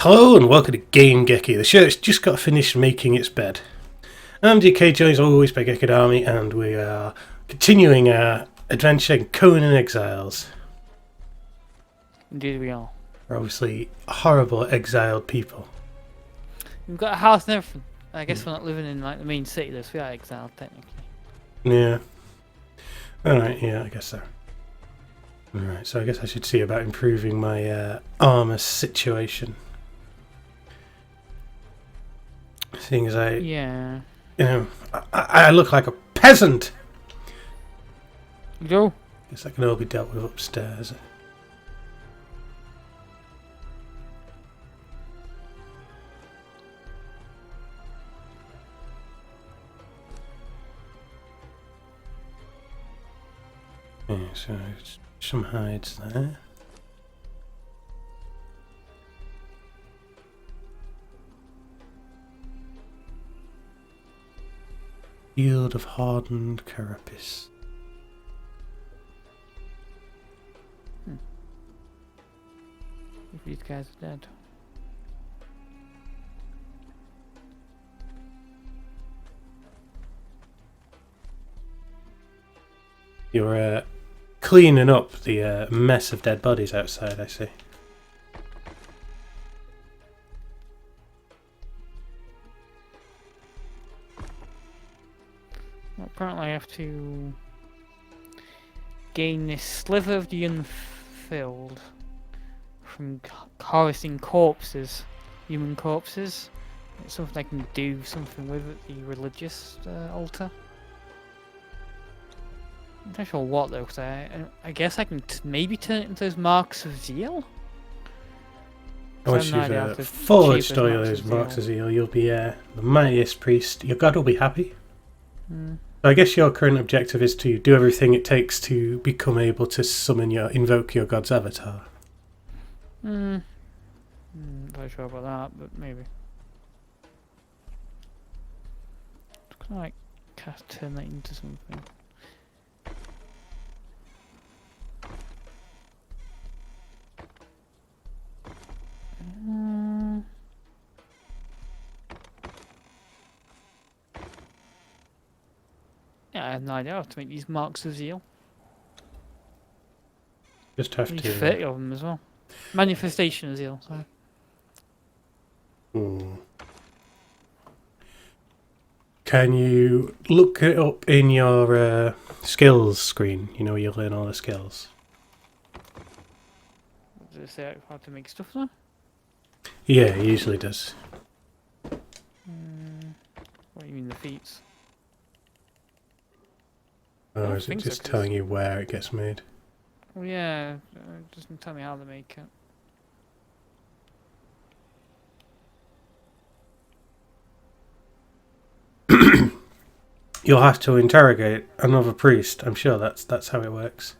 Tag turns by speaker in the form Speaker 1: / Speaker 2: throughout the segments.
Speaker 1: Hello and welcome to Game-Geki, the show that's just got finished making its bed. I'm DK, joined as always by Gekid Army, and we are continuing our adventure in Conan Exiles.
Speaker 2: Indeed we are.
Speaker 1: We're obviously horrible exiled people.
Speaker 2: We've got a house and everything. I guess we're not living in like the main city, though, so we are exiled technically.
Speaker 1: Yeah. Alright, yeah, I guess so. Alright, so I guess I should see about improving my armour situation. Seeing as I look like a peasant!
Speaker 2: You go.
Speaker 1: Guess that can all be dealt with upstairs. Yeah, so some hides there. Field of hardened carapace.
Speaker 2: If these guys are dead.
Speaker 1: You're cleaning up the mess of dead bodies outside, I see.
Speaker 2: Well, apparently I have to gain this sliver of the unfilled from harvesting corpses, human corpses. It's something I can do something with at the religious altar. I'm not sure what though, because I guess I can maybe turn it into those marks of zeal.
Speaker 1: Once you've forged all those marks of zeal, you'll be the mightiest priest. Your god will be happy. I guess your current objective is to do everything it takes to become able to invoke your god's avatar.
Speaker 2: Not very sure about that, but maybe. Can I like turn that into something? Yeah, I have no idea how to make these marks of zeal.
Speaker 1: Just have
Speaker 2: Need
Speaker 1: to
Speaker 2: 30 of them as well. Manifestation of zeal, sorry.
Speaker 1: Can you look it up in your skills screen? You know where you learn all the skills.
Speaker 2: Does it say how to make stuff now?
Speaker 1: Yeah, it usually does.
Speaker 2: What do you mean the feats?
Speaker 1: Or is it just telling you where it gets made?
Speaker 2: Well, yeah, it doesn't tell me how to make it.
Speaker 1: You'll have to interrogate another priest. I'm sure that's how it works.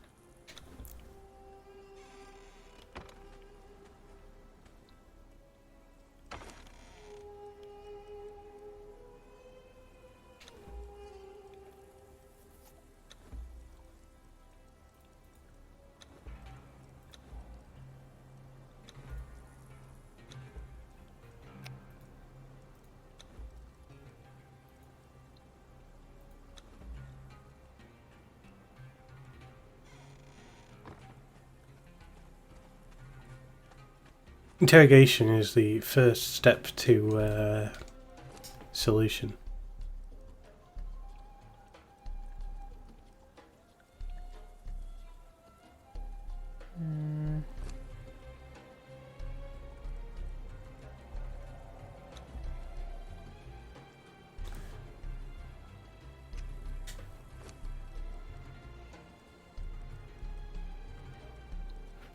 Speaker 1: Interrogation is the first step to solution.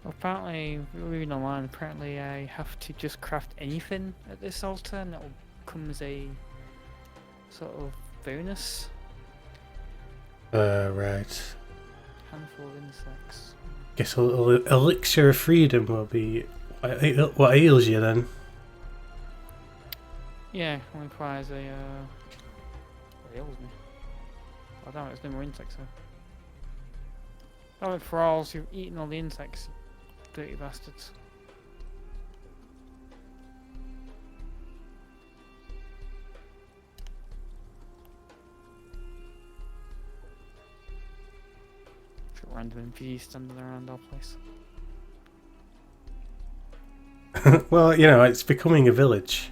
Speaker 2: Apparently, reading online, apparently I have to just craft anything at this altar and that will come as a sort of bonus.
Speaker 1: Right.
Speaker 2: Handful of insects.
Speaker 1: Guess a little elixir of freedom will be what ails you then.
Speaker 2: Yeah, it requires a what ails me? I don't know, there's no more insects though. Oh, thralls, you've eaten all the insects. Dirty bastards. random NPCs standing around our place.
Speaker 1: Well, you know, it's becoming a village.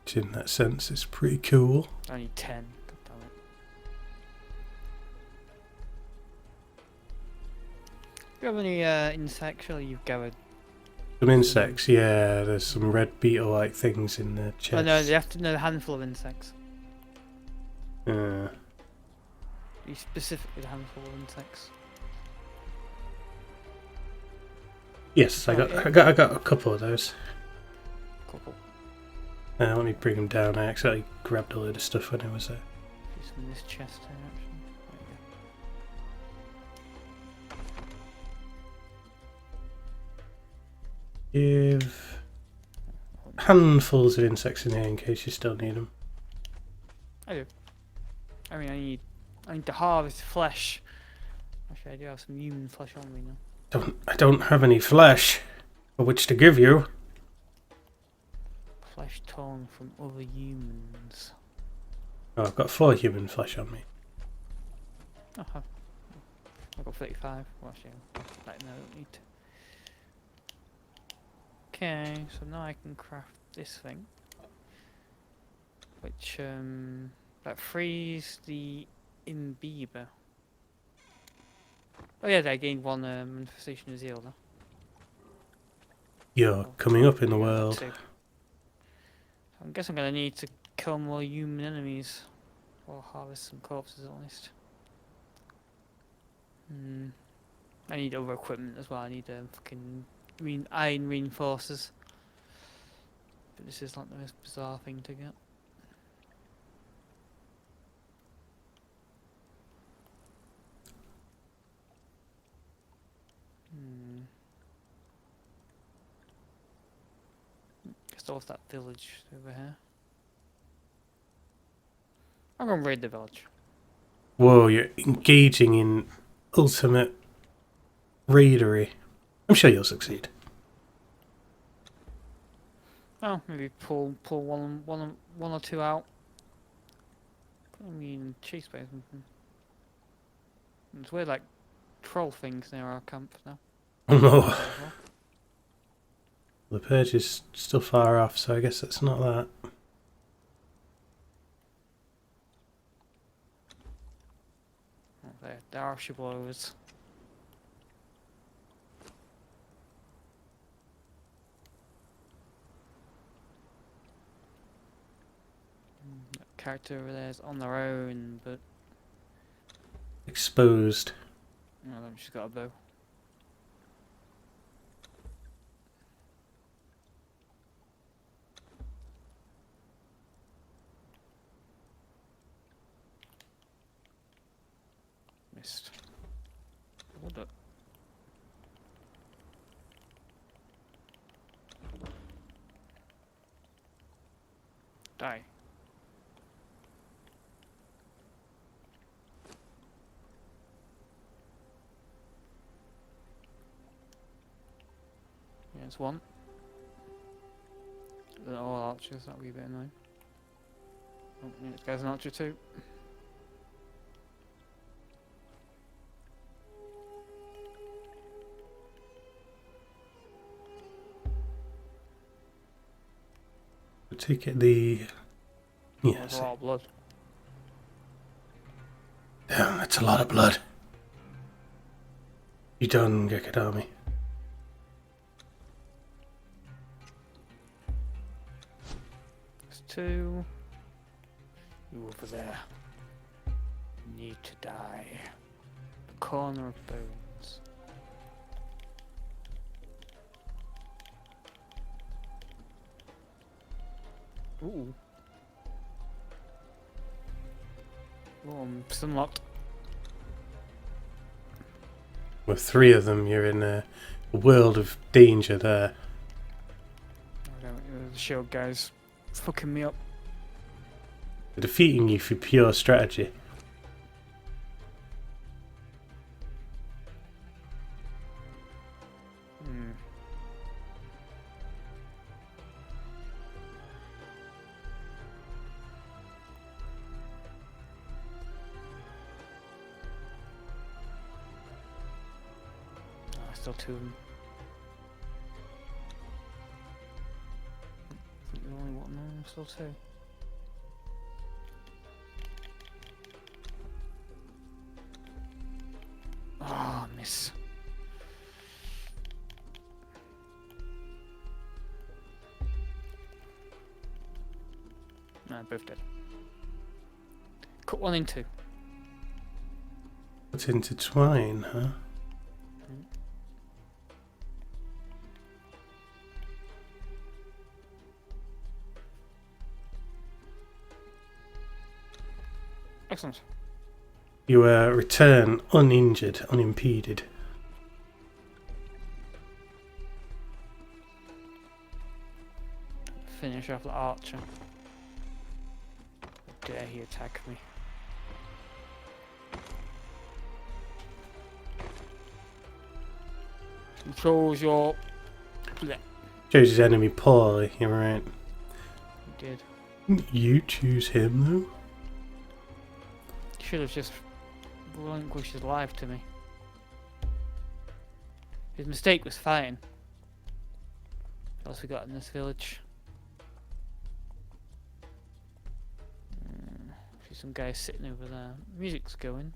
Speaker 1: Which in that sense is pretty cool.
Speaker 2: I need 10. God damn it. Do you have any insects or you've gathered?
Speaker 1: Some insects, yeah, there's some red beetle-like things in the chest.
Speaker 2: Oh no, you have to know a handful of insects.
Speaker 1: Yeah.
Speaker 2: You specifically a handful of insects.
Speaker 1: Yes, I got a couple of those.
Speaker 2: Couple.
Speaker 1: Let me bring them down. I accidentally grabbed a load of stuff when I was there.
Speaker 2: There's some in this chest here actually. There you
Speaker 1: Give handfuls of insects in here in case you still need them.
Speaker 2: go. I do. I mean, I need to harvest flesh. Actually, I do have some human flesh on me now.
Speaker 1: I don't have any flesh for which to give you.
Speaker 2: Flesh torn from other humans.
Speaker 1: Oh, I've got 4 human flesh on me.
Speaker 2: Oh, I've got 35. Well, actually, no, I don't need to. Okay, so now I can craft this thing. Which, that frees the imbiber. Oh yeah, they gained 1 manifestation of zeal though.
Speaker 1: You're coming up in the world.
Speaker 2: 2. I guess I'm gonna need to kill more human enemies. Or harvest some corpses at least. I need other equipment as well. I need fucking iron reinforcers. But this is like the most bizarre thing to get. Guess off that village over here. I'm gonna raid the village.
Speaker 1: Whoa, you're engaging in ultimate raidery. I'm sure you'll succeed.
Speaker 2: Oh, maybe pull one or 2 out. I mean, chase by something. There's weird like troll things near our camp now.
Speaker 1: Oh no. The purge is still far off, so I guess it's not that.
Speaker 2: Oh, there are shibboleths. That character over there is on their own, but
Speaker 1: Exposed.
Speaker 2: no, she's got a bow. Missed. What the? Die. Yeah, it's 1. They're all archers, that'll be a bit annoying. Oh, yeah, this guy's an archer too.
Speaker 1: Take it the...
Speaker 2: Oh,
Speaker 1: Yes.
Speaker 2: there's a lot of blood.
Speaker 1: Damn, that's a lot of blood. You done, Gekadami?
Speaker 2: There's 2. You over there. Need to die. The corner of bones. Ooh. Oh, I'm stunlocked.
Speaker 1: With 3 of them, you're in a world of danger there.
Speaker 2: The shield guy's fucking me up.
Speaker 1: They're defeating you for pure strategy.
Speaker 2: still two of them. I think there's only one, no, still two. Oh, miss. No, both dead. Cut one in two.
Speaker 1: Let's intertwine, huh?
Speaker 2: Excellent.
Speaker 1: You return uninjured, unimpeded.
Speaker 2: Finish off the archer. How dare he attack me? Controls your...
Speaker 1: Chose his enemy poorly, you're right.
Speaker 2: He did.
Speaker 1: You choose him, though?
Speaker 2: Should have just relinquished his life to me. His mistake was fine. What else we got in this village? See some guys sitting over there. Music's going.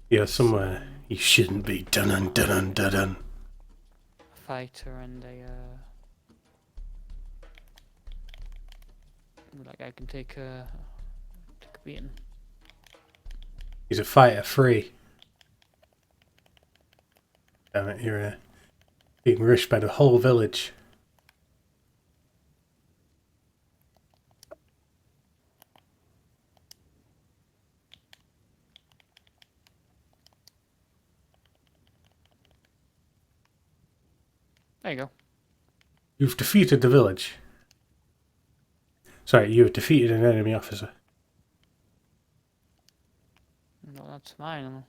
Speaker 1: You're somewhere you shouldn't be. Dun dun dun dun dun.
Speaker 2: A fighter and a that guy can take a beating.
Speaker 1: He's a fighter free. Damn it, you're being rushed by the whole village.
Speaker 2: There you go.
Speaker 1: You've defeated the village. Sorry, you have defeated an enemy officer.
Speaker 2: No, that's mine.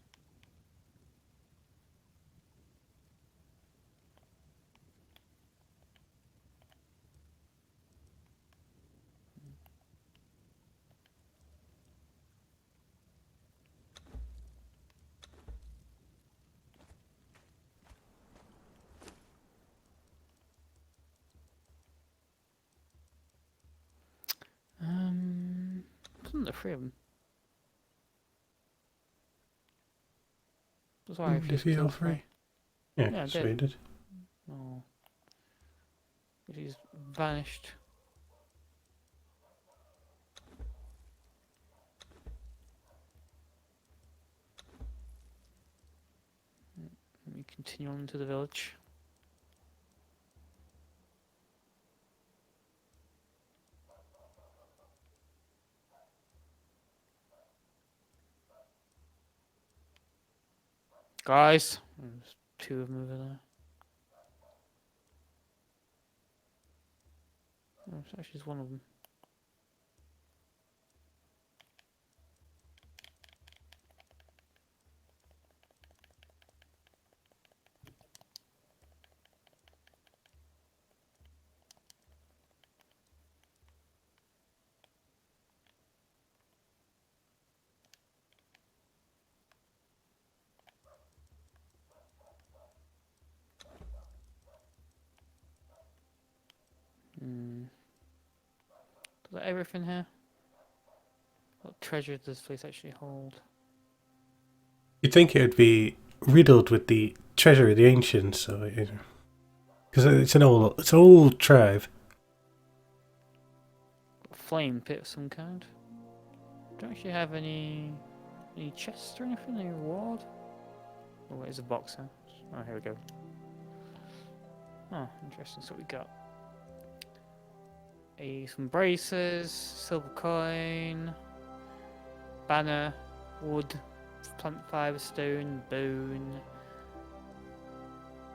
Speaker 2: Wasn't there three of them? That's why I
Speaker 1: Did he all three? Yeah,
Speaker 2: Yeah, I
Speaker 1: so he did.
Speaker 2: Oh. But he's vanished. Let me continue on to the village. Guys, there's two of them over there. Oh, it's actually just one of them. Is that everything here? What treasure does this place actually hold?
Speaker 1: You'd think it would be riddled with the treasure of the ancients, so because it's an old tribe.
Speaker 2: A flame pit of some kind. Don't actually have any chests or anything, any reward. Oh, where's a box here? Oh, here we go. Oh, interesting. So we got some braces, silver coin, banner, wood, plant fiber, stone, bone,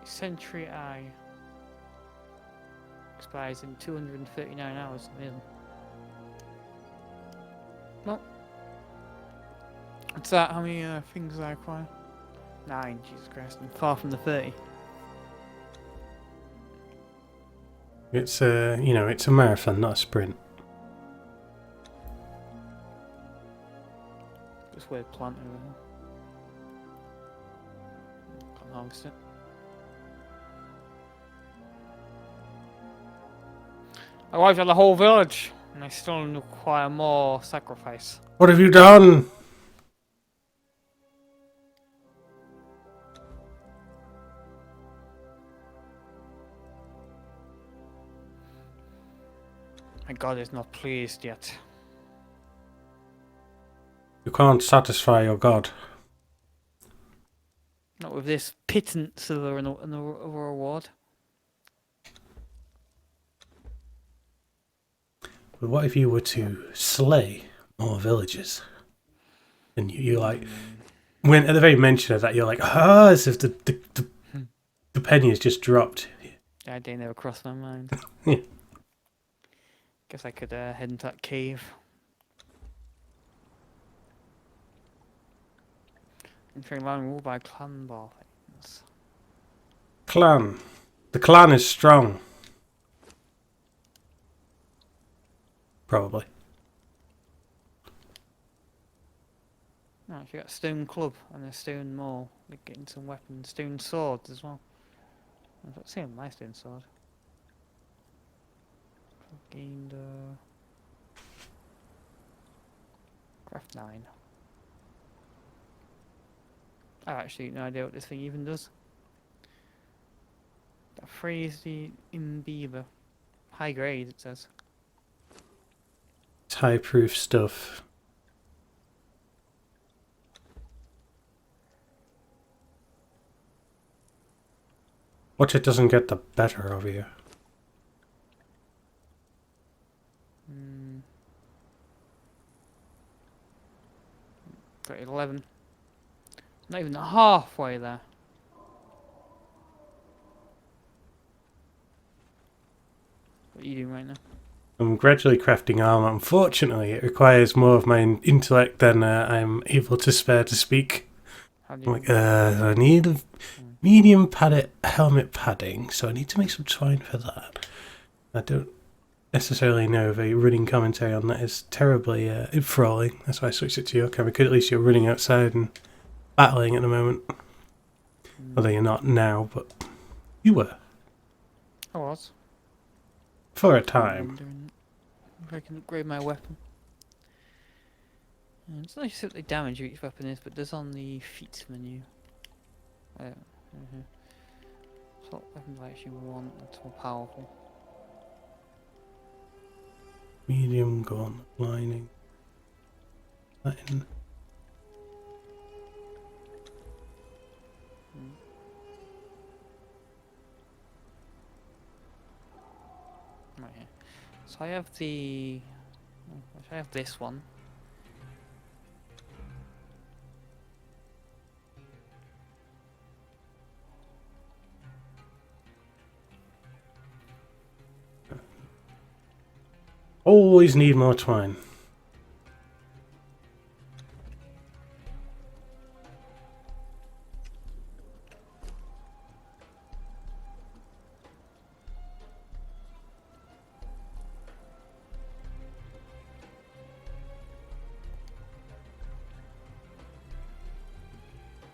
Speaker 2: sentry eye. Expires in 239 hours. Amazing. Well, what's that? How many things I acquire? 9. Jesus Christ! I'm far from the 30.
Speaker 1: It's it's a marathon, not a sprint.
Speaker 2: This weird plant over here. harvest it. I wiped out the whole village, and I still require more sacrifice.
Speaker 1: What have you done?
Speaker 2: My god is not pleased yet.
Speaker 1: You can't satisfy your god.
Speaker 2: Not with this pittance of a reward.
Speaker 1: But what if you were to slay more villagers? And you like, when at the very mention of that, you're like, ah, as if the penny has just dropped.
Speaker 2: That idea never crossed my mind.
Speaker 1: Yeah.
Speaker 2: Guess I could head into that cave. Entering land ruled by clan bar things.
Speaker 1: Clan. The clan is strong. Probably.
Speaker 2: Oh, you got a stone club and a stone maul. We're getting some weapons, stone swords as well. I've seen my stone sword. Gained craft 9. I have actually no idea what this thing even does. That phrase the imbiber. High grade it says.
Speaker 1: It's high proof stuff. Watch it doesn't get the better of you.
Speaker 2: Got 11. Not even halfway there. What are you doing right now?
Speaker 1: I'm gradually crafting armor. Unfortunately, it requires more of my intellect than I'm able to spare to speak.
Speaker 2: How do you
Speaker 1: Like, I need a medium padded helmet padding, so I need to make some twine for that. I don't necessarily know if a running commentary on that is terribly enthralling. That's why I switched it to your camera. Because at least you're running outside and battling at the moment. Although you're not now, but you were.
Speaker 2: I was.
Speaker 1: For a time.
Speaker 2: If I can upgrade my weapon. It's not just what the damage each weapon is, but does on the feats menu. So what weapons I actually want that's more powerful.
Speaker 1: Medium gauntlet lining. Latin.
Speaker 2: Right here. So I have the. I have this one.
Speaker 1: Always need more twine.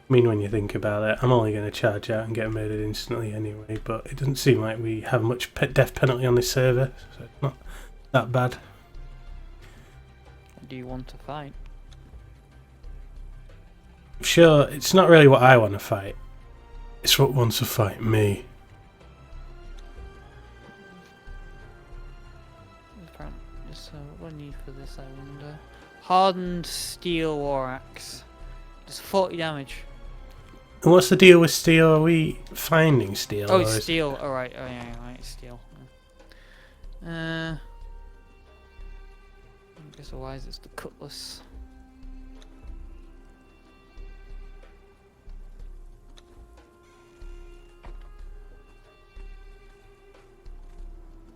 Speaker 1: I mean, when you think about it, I'm only going to charge out and get murdered instantly anyway, but it doesn't seem like we have much death penalty on this server, so it's not that bad.
Speaker 2: Do you want to fight?
Speaker 1: Sure, it's not really what I want to fight. It's what wants to fight me.
Speaker 2: So what do I need for this, I wonder? Hardened steel war axe. Does 40 damage.
Speaker 1: And what's the deal with steel? Are we finding steel?
Speaker 2: Oh, it's steel. Alright, oh yeah, right, it's steel. I guess otherwise it's the cutlass.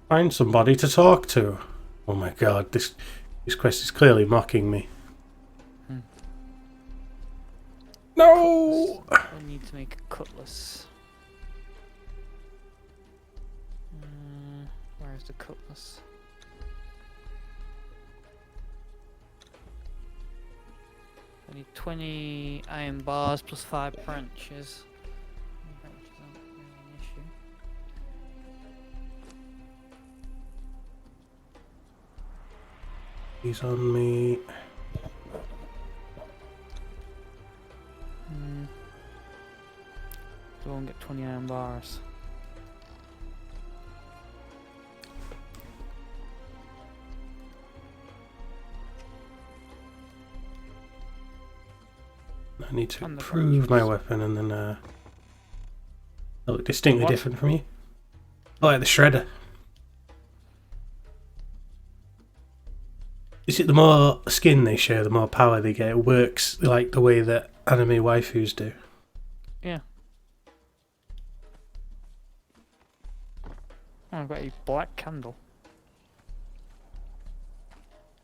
Speaker 1: Find somebody to talk to. Oh my god, this quest is clearly mocking me. No!
Speaker 2: I need to make a cutlass. Where is the cutlass? I need 20 iron bars plus 5 branches.
Speaker 1: He's on me.
Speaker 2: Go and get 20 iron bars.
Speaker 1: I need to
Speaker 2: And the
Speaker 1: improve my
Speaker 2: branches.
Speaker 1: weapon and then they'll look distinctly
Speaker 2: What?
Speaker 1: different from you. I like the shredder. Is it the more skin they show, the more power they get? It works like the way that anime waifus do.
Speaker 2: Yeah. Oh, I've got a black candle.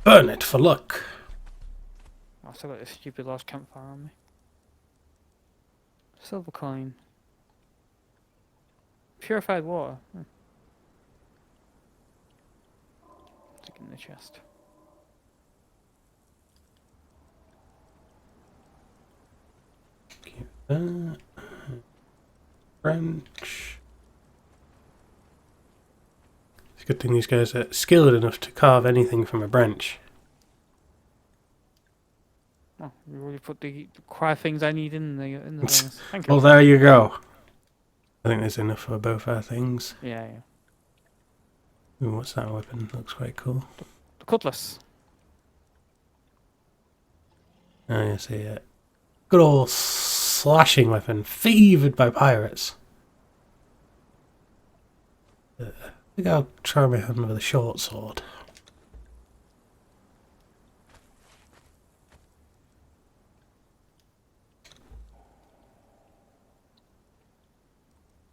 Speaker 1: Burn it for luck.
Speaker 2: I've still got this stupid lost campfire on me. Silver coin. Purified water. Stick it in the chest.
Speaker 1: Keep that. Branch. It's a good thing these guys are skilled enough to carve anything from a branch.
Speaker 2: Oh, you already put the cry things I need in the bonus. Thank you.
Speaker 1: Well, there you go. I think there's enough for both our things.
Speaker 2: Yeah.
Speaker 1: Ooh, what's that weapon? Looks quite cool.
Speaker 2: The cutlass.
Speaker 1: Oh, yeah, see it. Good old slashing weapon, fevered by pirates. I think I'll try my hand with a short sword.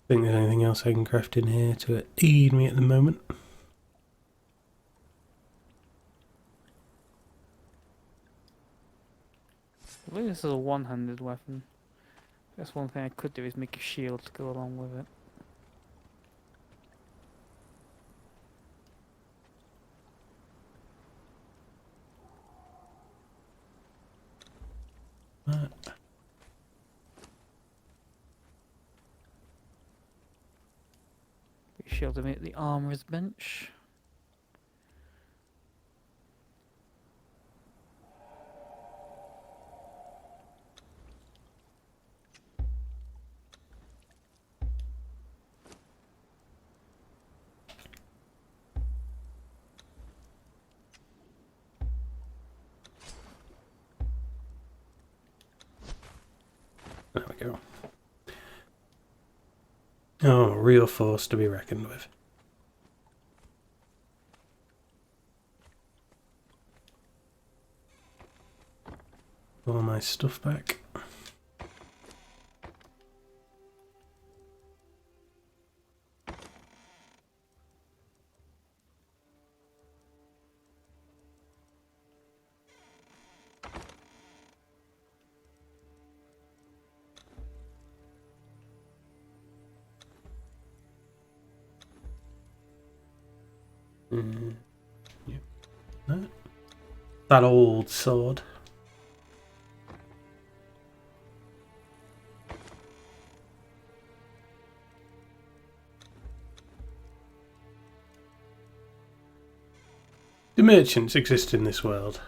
Speaker 1: Think there's anything else I can craft in here to aid me at the moment.
Speaker 2: I believe this is a one-handed weapon. That's one thing I could do is make a shield to go along with it. Shield to make the armorer's bench.
Speaker 1: There we go. Oh, real force to be reckoned with. All my stuff back. Yep. That old sword. Do merchants exist in this world?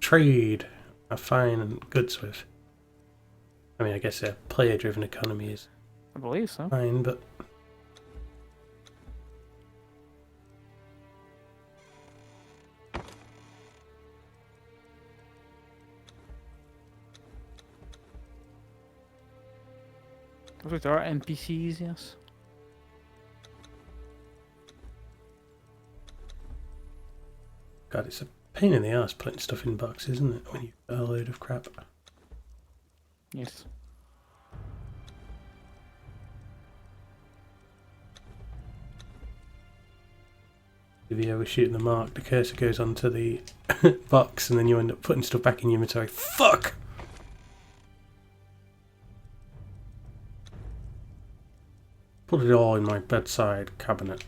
Speaker 1: Trade are fine and goods with. I mean, I guess a player-driven economy is
Speaker 2: I believe so.
Speaker 1: fine, but
Speaker 2: There are NPCs, yes.
Speaker 1: God, it's a pain in the ass putting stuff in boxes, isn't it? When you've got a load of crap.
Speaker 2: Yes.
Speaker 1: If you ever shoot the mark, the cursor goes onto the box and then you end up putting stuff back in your inventory. Fuck! Put it all in my bedside cabinet.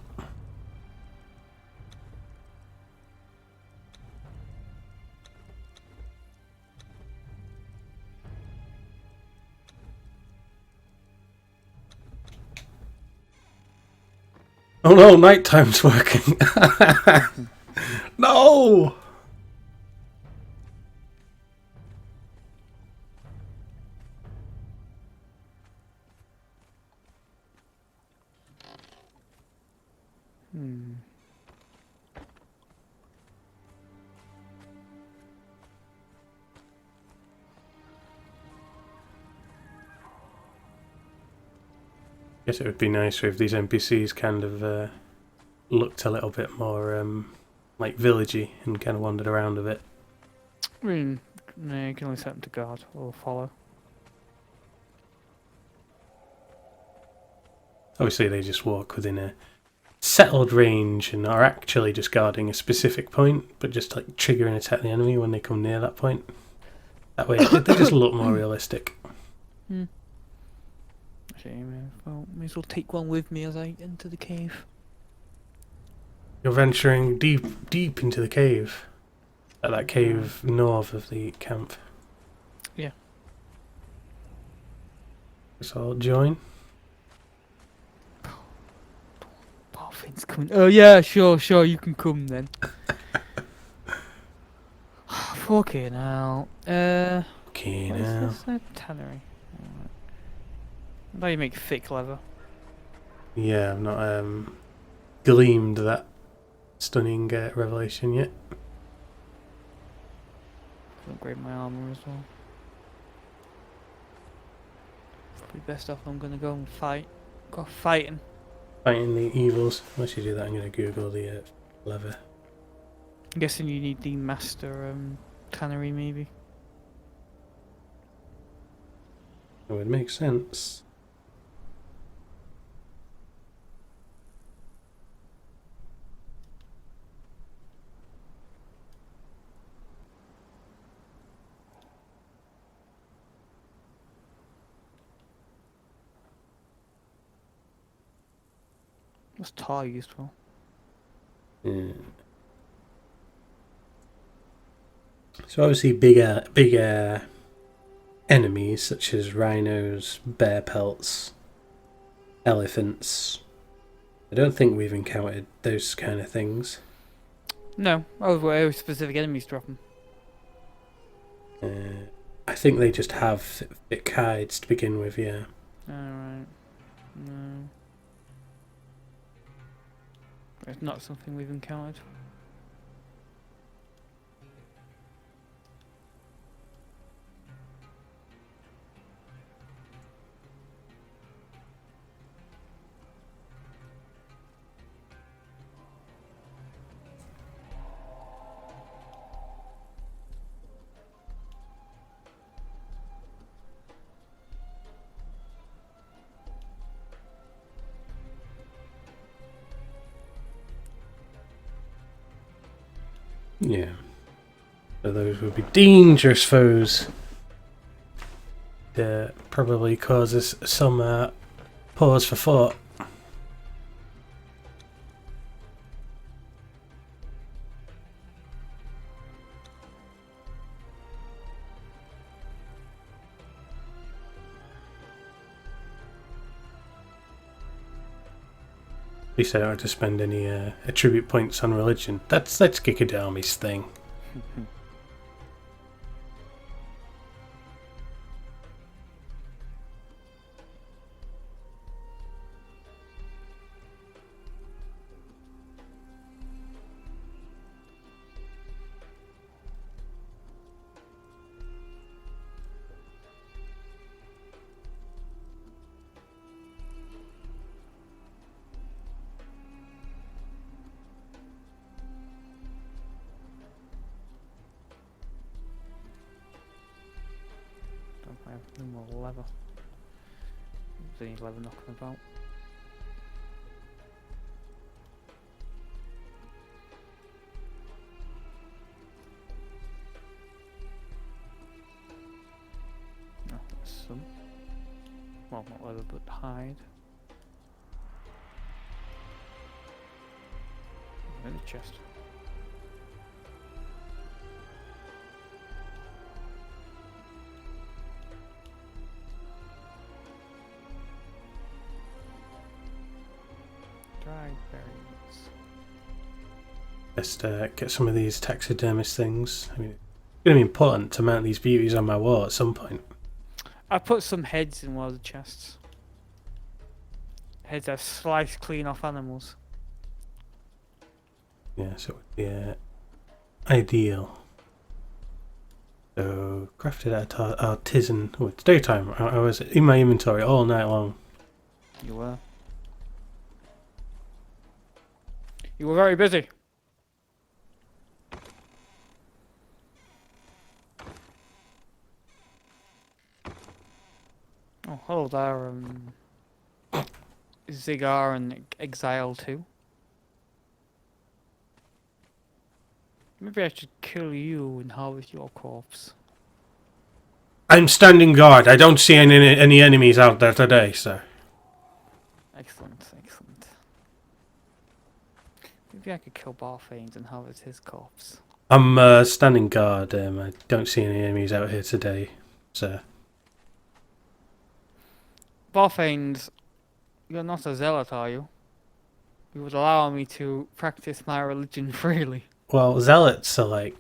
Speaker 1: Oh no, nighttime's working. No!
Speaker 2: Hmm.
Speaker 1: Guess it would be nicer if these NPCs kind of looked a little bit more like villagey and kind of wandered around a bit.
Speaker 2: I mean, no, you can only set them to guard or follow.
Speaker 1: Obviously, they just walk within a settled range and are actually just guarding a specific point, but just like trigger and attack the enemy when they come near that point. That way, they just look more realistic.
Speaker 2: Hmm. Actually, well, may as well take one with me as I enter the cave.
Speaker 1: You're venturing deep into the cave. At that cave north of the camp.
Speaker 2: Yeah.
Speaker 1: So I'll join.
Speaker 2: Things coming. Oh yeah, sure, you can come then. Fucking hell.
Speaker 1: Okay,
Speaker 2: What is
Speaker 1: now.
Speaker 2: this? A tannery. Now you make thick leather.
Speaker 1: Yeah, I've not gleamed that stunning revelation yet.
Speaker 2: Upgrade my armor as well. Probably best off I'm gonna go and fight. Go fighting.
Speaker 1: Fighting the evils. Once you do that, I'm going to Google the leather.
Speaker 2: I'm guessing you need the master tannery maybe.
Speaker 1: It would make sense.
Speaker 2: What's tar used for?
Speaker 1: Yeah. So obviously bigger enemies such as rhinos, bear pelts, elephants. I don't think we've encountered those kind of things.
Speaker 2: No, where specific enemies drop them.
Speaker 1: I think they just have thick hides to begin with, yeah.
Speaker 2: Alright. No. It's not something we've encountered.
Speaker 1: Yeah. So those would be dangerous foes. Probably causes some pause for thought. At least I don't have to spend any attribute points on religion. That's Gikadami's thing.
Speaker 2: I have no more leather. There's any leather knocking about. No, there's some. Well, not leather, but hide. In the chest. Dried berries.
Speaker 1: Just get some of these taxidermist things. I mean, it's going to be important to mount these beauties on my wall at some point.
Speaker 2: I put some heads in one of the chests. Heads I've sliced clean off animals.
Speaker 1: Yeah, so it would be ideal. So, crafted at artisan. Oh, it's daytime. I was in my inventory all night long.
Speaker 2: You were. You were very busy. Oh, hello there, Zigar and Exile too. Maybe I should kill you and harvest your corpse.
Speaker 1: I'm standing guard. I don't see any enemies out there today, sir.
Speaker 2: Excellent, excellent. Maybe I could kill Barthanes and harvest his corpse.
Speaker 1: I'm standing guard. I don't see any enemies out here today, sir.
Speaker 2: Barthanes, you're not a zealot, are you? You would allow me to practice my religion freely.
Speaker 1: Well, zealots are like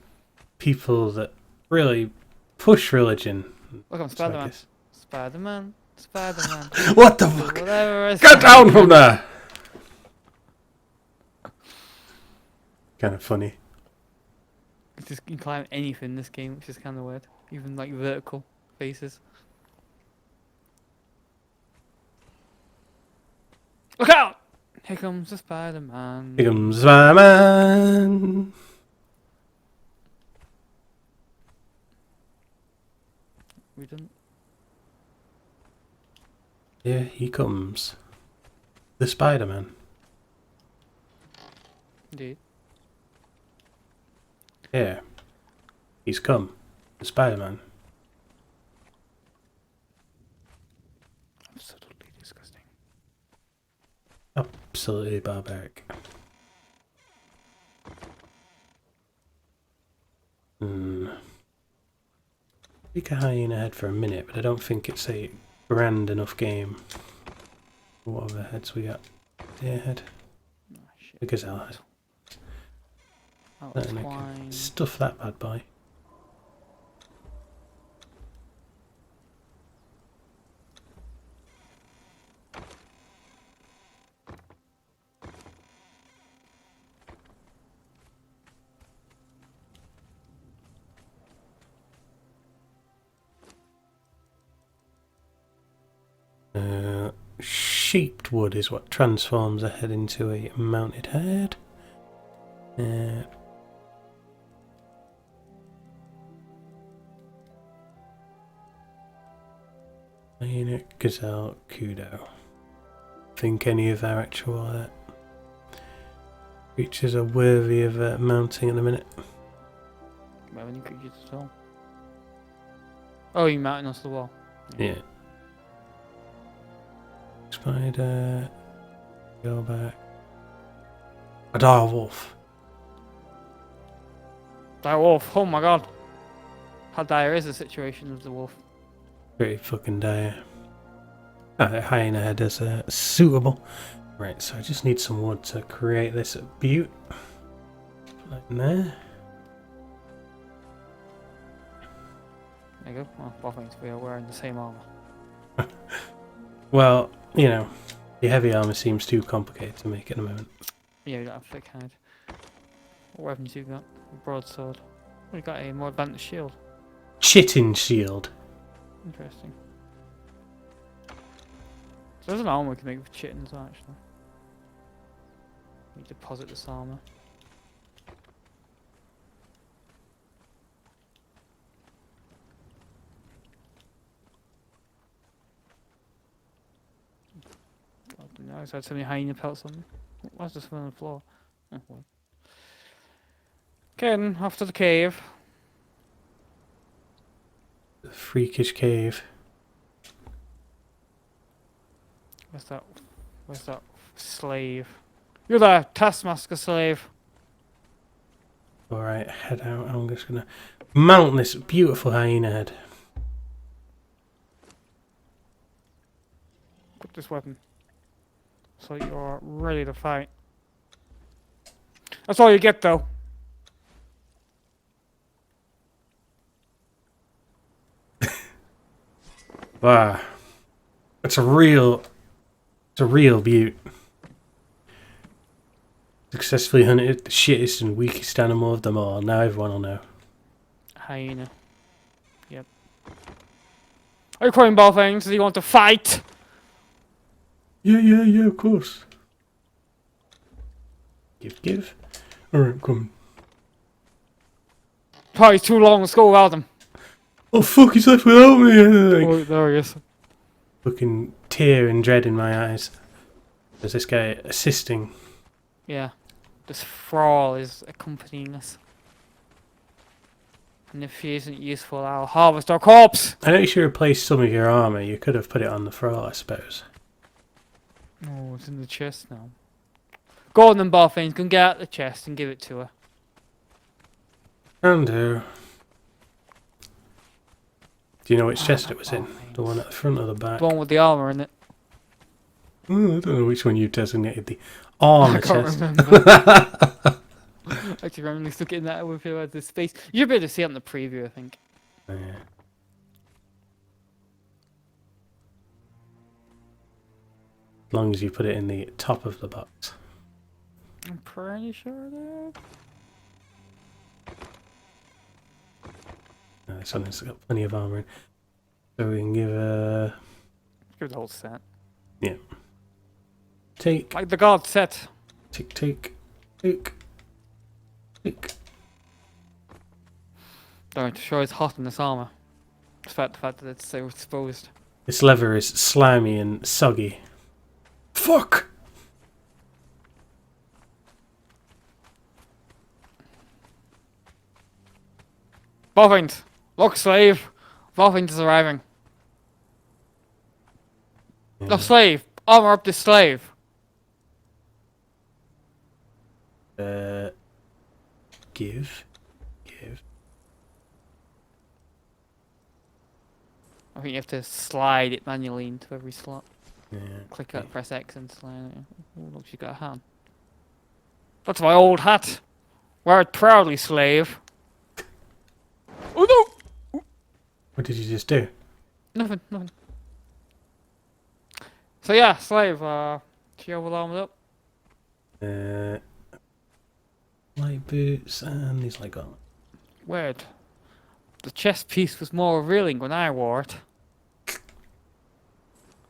Speaker 1: people that really push religion.
Speaker 2: Look, I'm Spider-Man. Spider-Man, Spider-Man.
Speaker 1: What the fuck?
Speaker 2: Whatever is
Speaker 1: Get down from there! Kind of funny.
Speaker 2: You can climb anything in this game, which is kind of weird. Even like vertical faces. Look out! Here comes the Spider-Man.
Speaker 1: Here comes Spider-Man.
Speaker 2: We didn't.
Speaker 1: Here he comes. The Spider-Man.
Speaker 2: Indeed.
Speaker 1: Here. He's come. The Spider-Man.
Speaker 2: Absolutely disgusting.
Speaker 1: Absolutely barbaric. Take a hyena head for a minute, but I don't think it's a grand enough game. What other heads we got? Deer head.
Speaker 2: Oh, shit.
Speaker 1: The gazelle head.
Speaker 2: Oh,
Speaker 1: Then I can stuff that bad boy. Shaped wood is what transforms a head into a mounted head. Hyena, gazelle, kudo. Think any of our actual creatures are worthy of mounting at the minute.
Speaker 2: Do I have any creatures at all? Oh, you mounting us the wall.
Speaker 1: Yeah. Spider. Go back. A dire wolf.
Speaker 2: Dire wolf, oh my god. How dire is the situation of the wolf?
Speaker 1: Pretty fucking dire. Hyena head is suitable. Right, so I just need some wood to create this butte. Like there.
Speaker 2: There you go. Well, both things we are wearing the same armor.
Speaker 1: Well, you know, the heavy armor seems too complicated to make at the moment.
Speaker 2: Yeah, we got a thick hide. What weapons you got? A broadsword. We got a more advanced shield.
Speaker 1: Chitin shield.
Speaker 2: Interesting. So there's an armor we can make with chitin as well, actually. We deposit this armor. God, no, I had so many hyena pelts on me. Why's this one on the floor? Oh, well. Okay, then, off to the cave.
Speaker 1: The freakish cave.
Speaker 2: Where's that slave? You're there, Taskmaster slave.
Speaker 1: Alright, head out. I'm just gonna mount this beautiful hyena head.
Speaker 2: Put this weapon. So you're ready to fight. That's all you get, though.
Speaker 1: Wow. It's a real beaut. Successfully hunted the shittest and weakest animal of them all. Now everyone will know.
Speaker 2: Hyena. Yep. Are you calling ball things? Do you want to fight?
Speaker 1: Yeah, of course. Give. Alright, come.
Speaker 2: Probably too long. Let's go without him.
Speaker 1: Oh fuck, he's left without me!
Speaker 2: Oh, there he is.
Speaker 1: Fucking tear and dread in my eyes. There's this guy assisting.
Speaker 2: Yeah. This thrall is accompanying us. And if he isn't useful, I'll harvest our corpse!
Speaker 1: I know you should replace some of your armour. You could have put it on the thrall, I suppose.
Speaker 2: Oh, it's in the chest now. Go on then, Barfanes. Go and get out the chest and give it to her.
Speaker 1: And do you know which chest it was in? The one at the front or the back?
Speaker 2: The one with the armour in it.
Speaker 1: I don't know which one you designated the armour
Speaker 2: I can't
Speaker 1: chest.
Speaker 2: remember. Actually, randomly stuck it in that with you had the space. You'll be able to see it on the preview, I think.
Speaker 1: Yeah. As long as you put it in the top of the box.
Speaker 2: I'm pretty sure that.
Speaker 1: No, this one has got plenty of armour in. So we can give a...
Speaker 2: Give it the whole set.
Speaker 1: Yeah. Take.
Speaker 2: Like the god set.
Speaker 1: Take.
Speaker 2: Don't sure it's hot in this armour. Despite the fact that it's so exposed.
Speaker 1: This leather is slimy and soggy. Fuck!
Speaker 2: Boffins! Look, slave! Boffins is arriving.
Speaker 1: Yeah.
Speaker 2: No, slave! Armour up this slave!
Speaker 1: Give.
Speaker 2: I think you have to slide it manually into every slot.
Speaker 1: Yeah.
Speaker 2: Click it, press X and slide it. Oh, look, she got a hat. That's my old hat! Wear it proudly, slave! Oh no!
Speaker 1: What did you just do?
Speaker 2: Nothing. So yeah, slave, she all armored up.
Speaker 1: Light boots and these light gauntlets.
Speaker 2: Weird. The chest piece was more revealing when I wore it.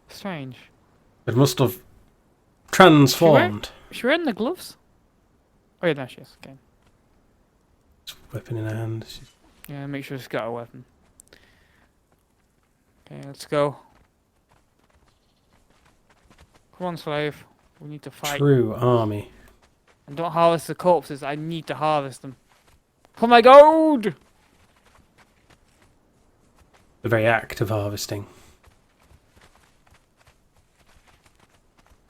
Speaker 2: Strange.
Speaker 1: It must have transformed.
Speaker 2: Is she wearing the gloves? Oh yeah, no, she is. Okay.
Speaker 1: Weapon in her hand. She's...
Speaker 2: Yeah, make sure she's got a weapon. Okay, let's go. Come on, slave. We need to fight.
Speaker 1: True army.
Speaker 2: And don't harvest the corpses. I need to harvest them. Oh my god!
Speaker 1: The very act of harvesting.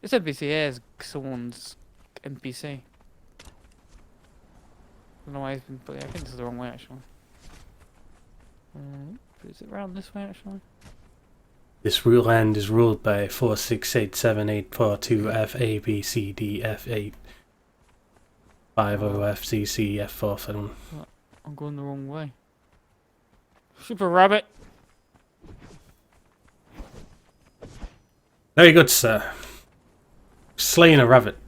Speaker 2: This NPC here is someone's NPC. I don't know why he's been put. I think this is the wrong way actually. Is it round this way actually?
Speaker 1: This land is ruled by 468784 F A B C D F 8 50 F C C F 47.
Speaker 2: I'm going the wrong way. Super rabbit.
Speaker 1: Very good, sir. Slaying a rabbit.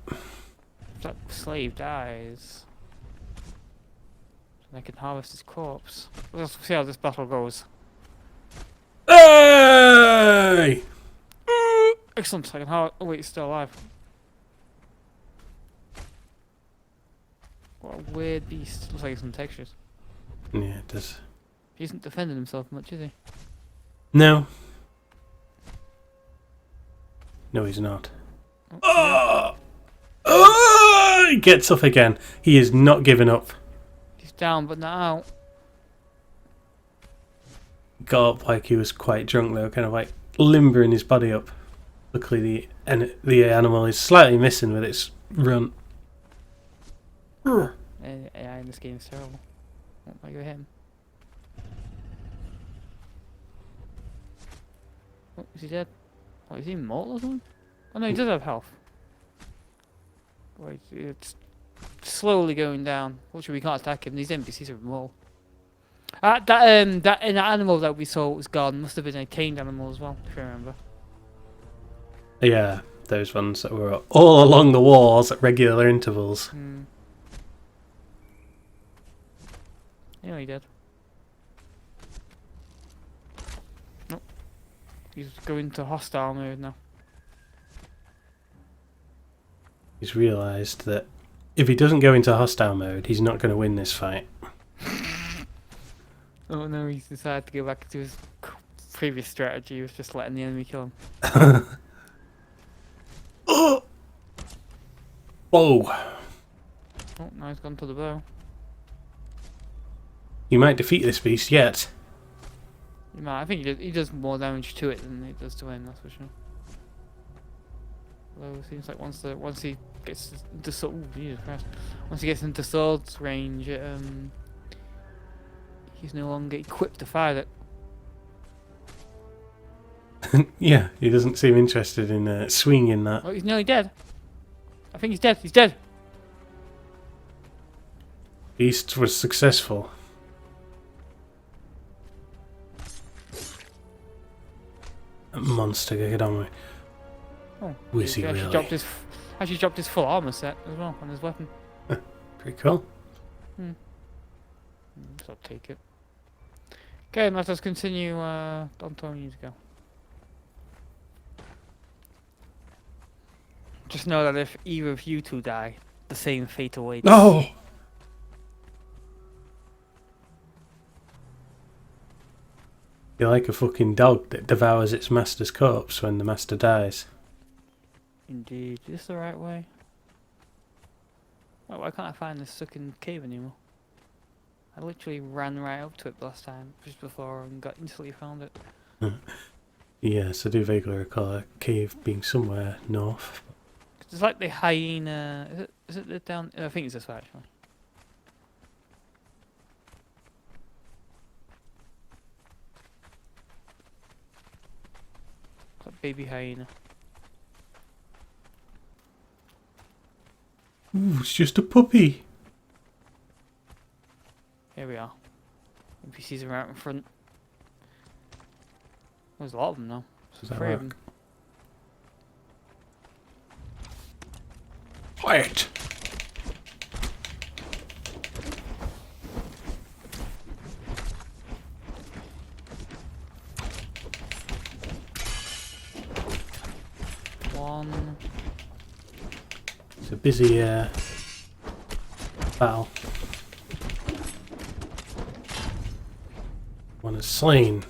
Speaker 2: That slave dies. I can harvest his corpse. Let's see how this battle goes.
Speaker 1: Hey!
Speaker 2: Excellent. I can harvest. Oh wait, he's still alive. What a weird beast. Looks like he's some textures.
Speaker 1: Yeah, it does.
Speaker 2: He isn't defending himself much, is he?
Speaker 1: No. No, he's not. Oh! Oh! He gets up again. He is not giving up.
Speaker 2: He's down, but not out.
Speaker 1: Got up like he was quite drunk though, kind of like limbering his body up. Luckily the animal is slightly missing with its run.
Speaker 2: AI in this game is terrible. Oh, I go him. Oh, is he dead? Oh, is he immortal or something? Oh no, he does have health. Wait, it's slowly going down. Fortunately, we can't attack him. These NPCs are immortal. That animal that we saw was gone must have been a tamed animal as well, if you remember.
Speaker 1: Yeah, those ones that were all along the walls at regular intervals.
Speaker 2: Yeah, he did. Nope. He's going to hostile mode now.
Speaker 1: He's realised that if he doesn't go into hostile mode, he's not going to win this fight.
Speaker 2: Oh no, he's decided to go back to his previous strategy. He was just letting the enemy kill him.
Speaker 1: Oh! Whoa!
Speaker 2: Oh, now he's gone to the bow.
Speaker 1: You might defeat this beast yet.
Speaker 2: He might. I think he does more damage to it than it does to him, that's for sure. Although it seems like once he gets into Jesus Christ. Once he gets into sword's range, he's no longer equipped to fight it.
Speaker 1: Yeah, he doesn't seem interested in swinging that.
Speaker 2: Oh, he's nearly dead. I think he's dead. He's dead.
Speaker 1: Beast was successful. That monster, get on with.
Speaker 2: Oh,
Speaker 1: Was he
Speaker 2: actually
Speaker 1: really?
Speaker 2: dropped his full armor set as well on his weapon.
Speaker 1: Pretty cool.
Speaker 2: So I'll take it. Okay, let us continue on Tony's go. Just know that if either of you two die, the same fate awaits.
Speaker 1: No! You're like a fucking dog that devours its master's corpse when the master dies.
Speaker 2: Indeed. Is this the right way? Why can't I find this sucking cave anymore? I literally ran right up to it last time, just before, and got instantly found it.
Speaker 1: Yes, I do vaguely recall a cave being somewhere north.
Speaker 2: It's like the hyena. Is it the down? I think it's this way actually. It's like baby hyena.
Speaker 1: Ooh, it's just a puppy.
Speaker 2: Here we are. NPCs are out in front. There's a lot of them now.
Speaker 1: Does that
Speaker 2: Three of
Speaker 1: work?
Speaker 2: them.
Speaker 1: Quiet!
Speaker 2: One.
Speaker 1: It's a busy battle. One is slain.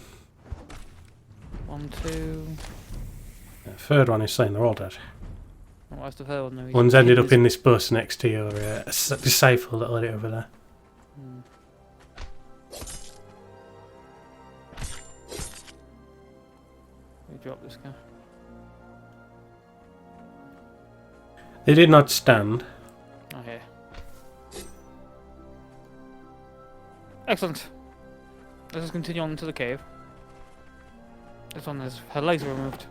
Speaker 2: 1, 2.
Speaker 1: The third one is slain. They're all dead.
Speaker 2: Oh, what's the third one? No, he's
Speaker 1: One's ended up
Speaker 2: his-
Speaker 1: in this bus next to your disciple that led it over there.
Speaker 2: Hmm. We drop this guy.
Speaker 1: They did not stand.
Speaker 2: Oh, here. Excellent. Let us continue on to the cave. This one has her legs were removed.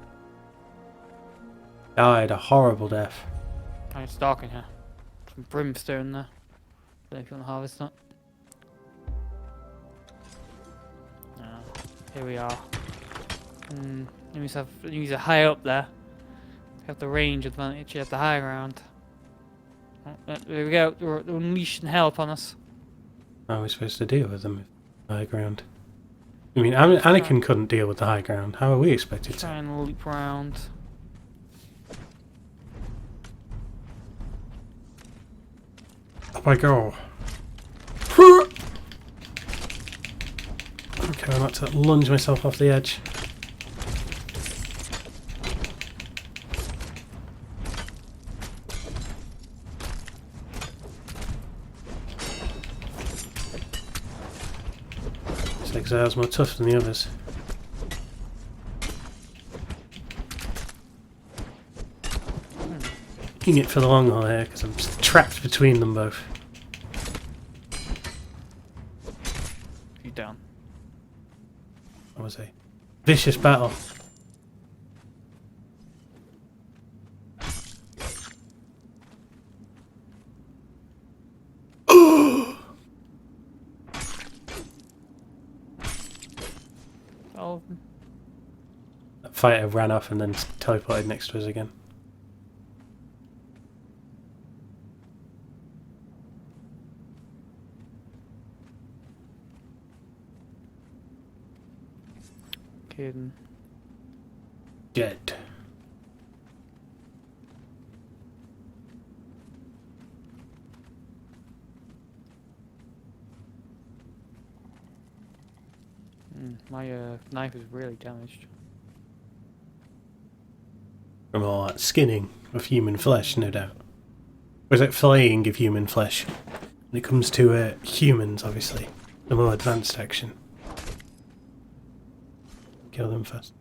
Speaker 1: Died a horrible death.
Speaker 2: And it's dark in here. Some brimstone there. Don't know if you want to harvest that. Here we are. Enemies are high up there. They have the range advantage at the high ground. Oh, there we go. They're unleashing hell upon us.
Speaker 1: How are we supposed to deal with them with the high ground? I mean, Anakin couldn't deal with the high ground. How are we expected
Speaker 2: Try
Speaker 1: to?
Speaker 2: and leap round.
Speaker 1: Up I go. Okay, I'm about to lunge myself off the edge. This exile's more tough than the others. In it for the long haul here because I'm just trapped between them both.
Speaker 2: You down.
Speaker 1: That was a vicious battle.
Speaker 2: Oh,
Speaker 1: That fighter ran off and then teleported next to us again.
Speaker 2: fucking...
Speaker 1: Dead.
Speaker 2: My knife is really damaged.
Speaker 1: From all that skinning of human flesh, no doubt. Or is it flaying of human flesh? When it comes to humans, obviously. The more advanced section. Kill them first.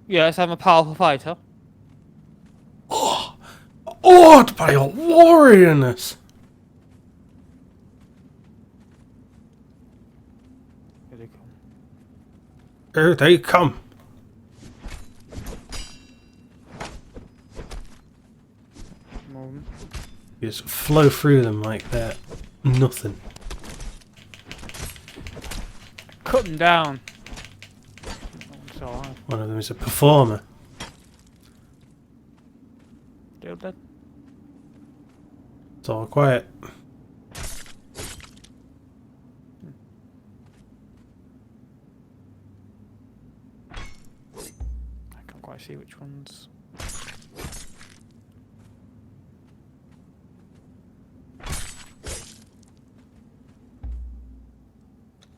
Speaker 2: Yes, I'm a powerful fighter.
Speaker 1: Oh! Awed by your warriorness!
Speaker 2: Here they come.
Speaker 1: Here they come!
Speaker 2: Moment.
Speaker 1: You just flow through them like they're nothing.
Speaker 2: Cut them down. It's alright.
Speaker 1: One of them is a performer.
Speaker 2: Still dead.
Speaker 1: It's all quiet.
Speaker 2: I can't quite see which ones.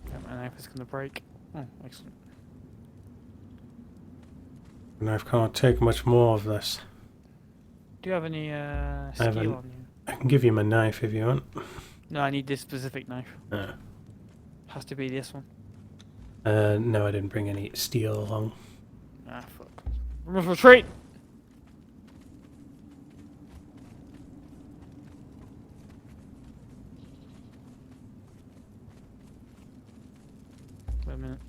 Speaker 2: Yeah, my knife is gonna break. Oh, excellent.
Speaker 1: And I can't take much more of this.
Speaker 2: Do you have any
Speaker 1: haven't.
Speaker 2: steel on you?
Speaker 1: I can give you my knife if you want.
Speaker 2: No, I need this specific knife.
Speaker 1: No.
Speaker 2: Has to be this one.
Speaker 1: No, I didn't bring any steel along.
Speaker 2: Ah, fuck. We must retreat! Wait a minute.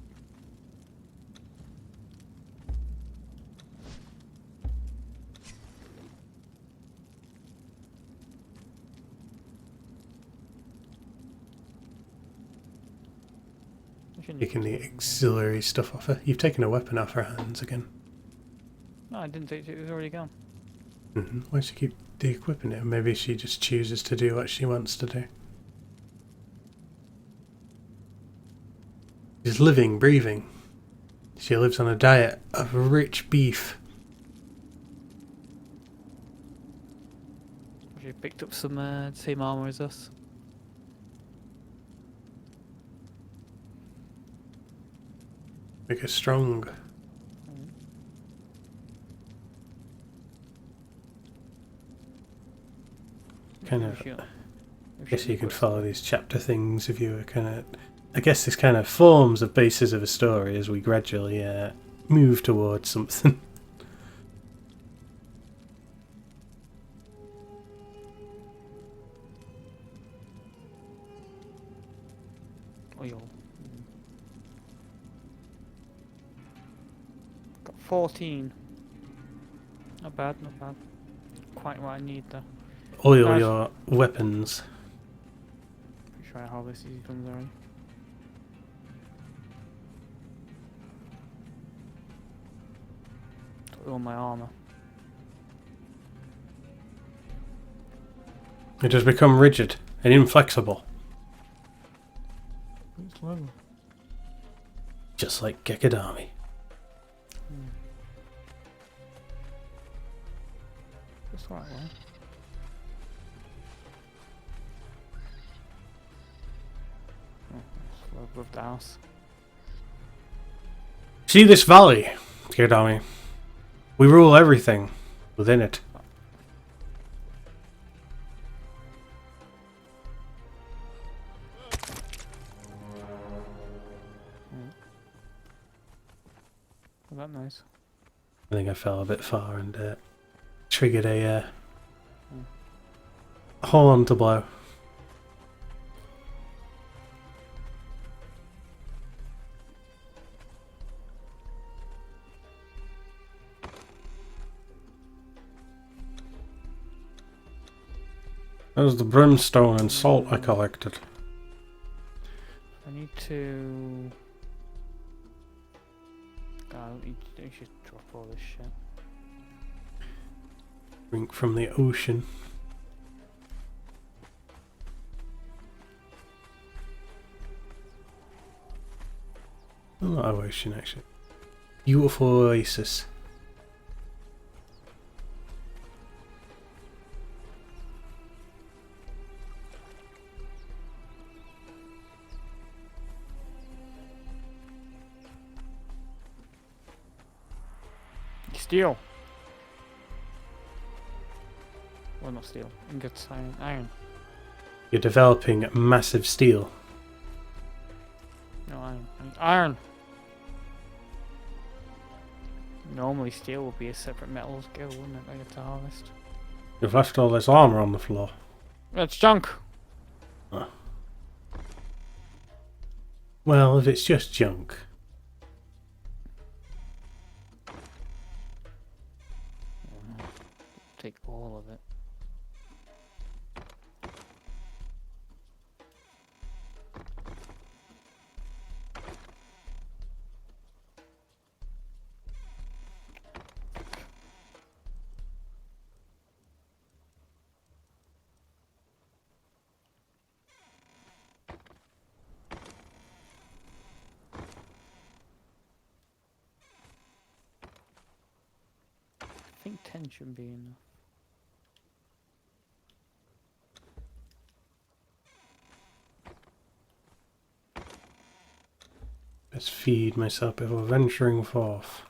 Speaker 1: Taking the auxiliary stuff off her. You've taken a weapon off her hands again.
Speaker 2: No, I didn't take it. It was already gone.
Speaker 1: Why does she keep de-equipping it? Maybe she just chooses to do what she wants to do. She's living, breathing. She lives on a diet of rich beef.
Speaker 2: She picked up some same armor as us.
Speaker 1: Make her strong. Kind of. I guess you can follow these chapter things if you were kind of. I guess this kind of forms the basis of a story as we gradually move towards something.
Speaker 2: Oil. Got 14. Not bad, not bad. Quite what I need though.
Speaker 1: Oil
Speaker 2: Nice.
Speaker 1: your weapons.
Speaker 2: Pretty sure I harvest these guns already. Oil my armor.
Speaker 1: It has become rigid and inflexible.
Speaker 2: It's level.
Speaker 1: Just like Gekadami.
Speaker 2: That's the right way. Oh, it's low above the house.
Speaker 1: See this valley, Gekadami. We rule everything within it.
Speaker 2: Oh, that nice.
Speaker 1: I think I fell a bit far and triggered a horn to blow. That was the brimstone and salt I collected.
Speaker 2: I need to... God, you should drop all this shit.
Speaker 1: Drink from the ocean. A lot of ocean, actually. Beautiful oasis.
Speaker 2: Steel. Well, not steel. Ingots, iron.
Speaker 1: You're developing massive steel.
Speaker 2: No, iron. Iron! Normally steel would be a separate metal skill, wouldn't it? I get to harvest.
Speaker 1: You've left all this armour on the floor.
Speaker 2: That's junk!
Speaker 1: Oh. Well, if it's just junk.
Speaker 2: Take all of it. I think 10 should be enough.
Speaker 1: Let's feed myself before venturing forth.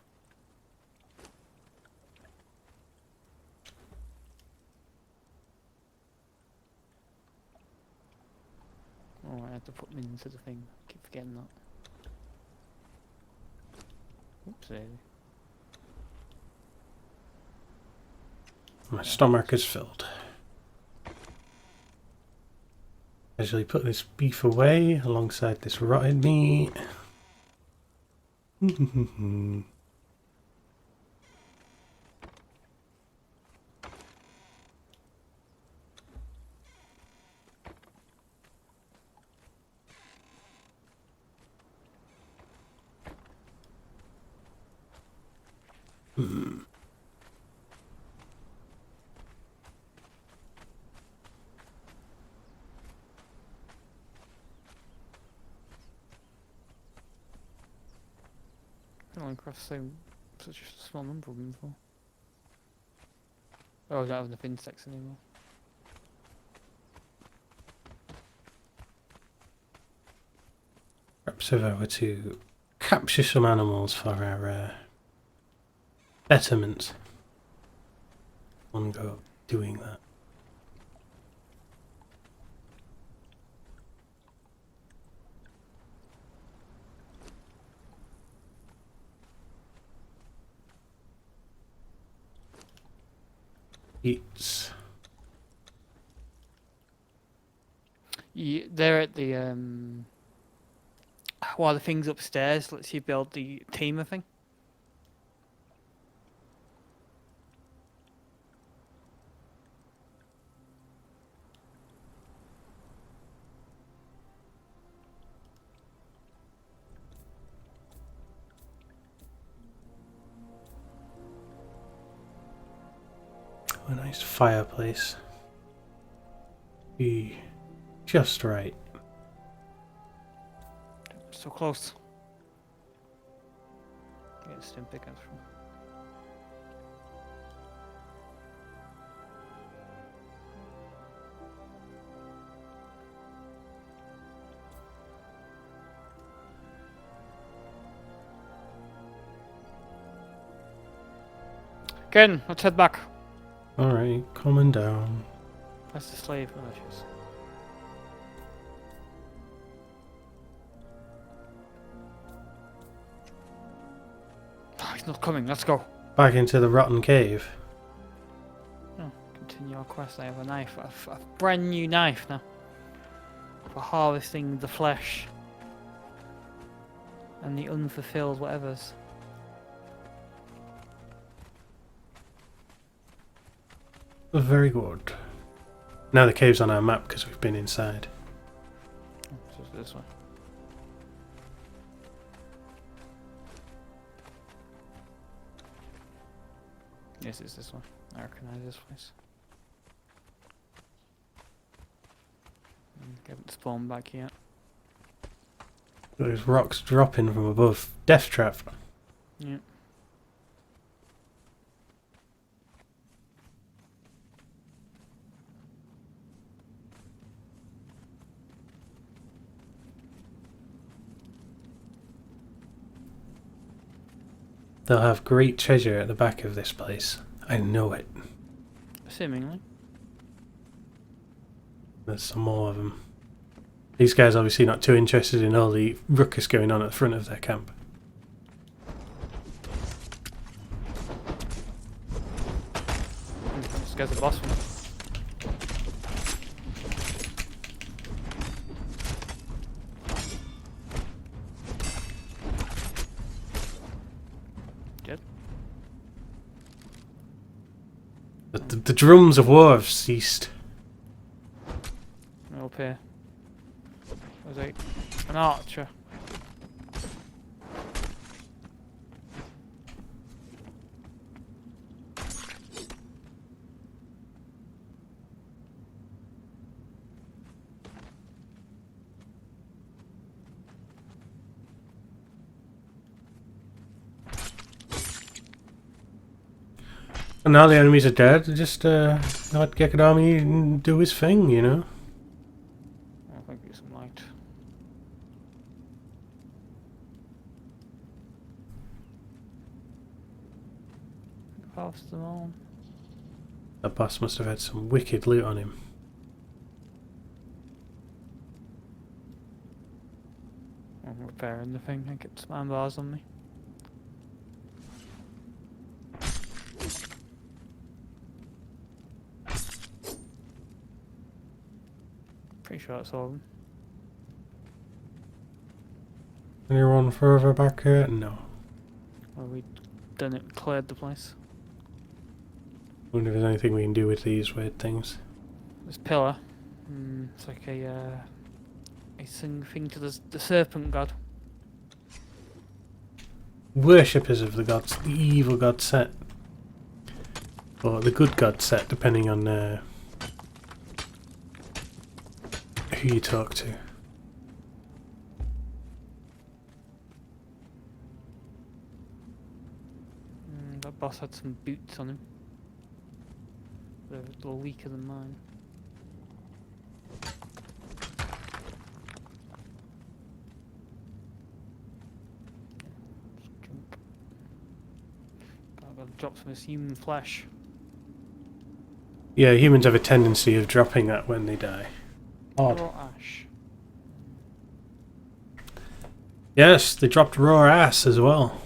Speaker 2: Oh, I have to put them into the thing. Keep forgetting that. Oopsie.
Speaker 1: My stomach is filled. I usually put this beef away alongside this rotted meat.
Speaker 2: I don't like such a small number of them before. Oh, I don't have enough insects anymore.
Speaker 1: Perhaps if I were to capture some animals for our betterment. One go doing that. Eats.
Speaker 2: They're at the one of the things upstairs lets you build the tamer thing.
Speaker 1: A nice fireplace. Be just right.
Speaker 2: So close. Get a stim pickaxe from. Ken, let's head back.
Speaker 1: Alright, coming down.
Speaker 2: That's the slave villages. Oh, he's not coming, let's go.
Speaker 1: Back into the rotten cave.
Speaker 2: Oh, continue our quest. I have a knife. A brand new knife now. For harvesting the flesh. And the unfulfilled whatevers.
Speaker 1: Very good. Now the cave's on our map because we've been inside.
Speaker 2: Oh, so it's this way. Yes, it's this one. I recognize this place. Haven't spawned back yet.
Speaker 1: There's rocks dropping from above. Death trap.
Speaker 2: Yeah.
Speaker 1: They'll have great treasure at the back of this place. I know it.
Speaker 2: Seemingly.
Speaker 1: There's some more of them. These guys obviously not too interested in all the ruckus going on at the front of their camp.
Speaker 2: This guy's the boss one. Dead.
Speaker 1: The drums of war have ceased.
Speaker 2: Up here. Was it an archer?
Speaker 1: And now the enemies are dead, just let Gekadami do his thing, you know?
Speaker 2: I think it's some light. Past them all.
Speaker 1: That boss must have had some wicked loot on him.
Speaker 2: I'm repairing the thing. I get some iron bars on me. Pretty sure that's all of them.
Speaker 1: Anyone further back here? No.
Speaker 2: Well, we done it, cleared the place.
Speaker 1: Wonder if there's anything we can do with these weird things.
Speaker 2: This pillar, it's like a thing to the serpent god.
Speaker 1: Worshippers of the gods, the evil god set. Or the good god set, depending on who you talk to.
Speaker 2: That boss had some boots on him. They're a little weaker than mine. Just jump. I've got to drop some of this human flesh.
Speaker 1: Yeah, humans have a tendency of dropping that when they die. Odd.
Speaker 2: Raw ash.
Speaker 1: Yes, they dropped raw ass as well.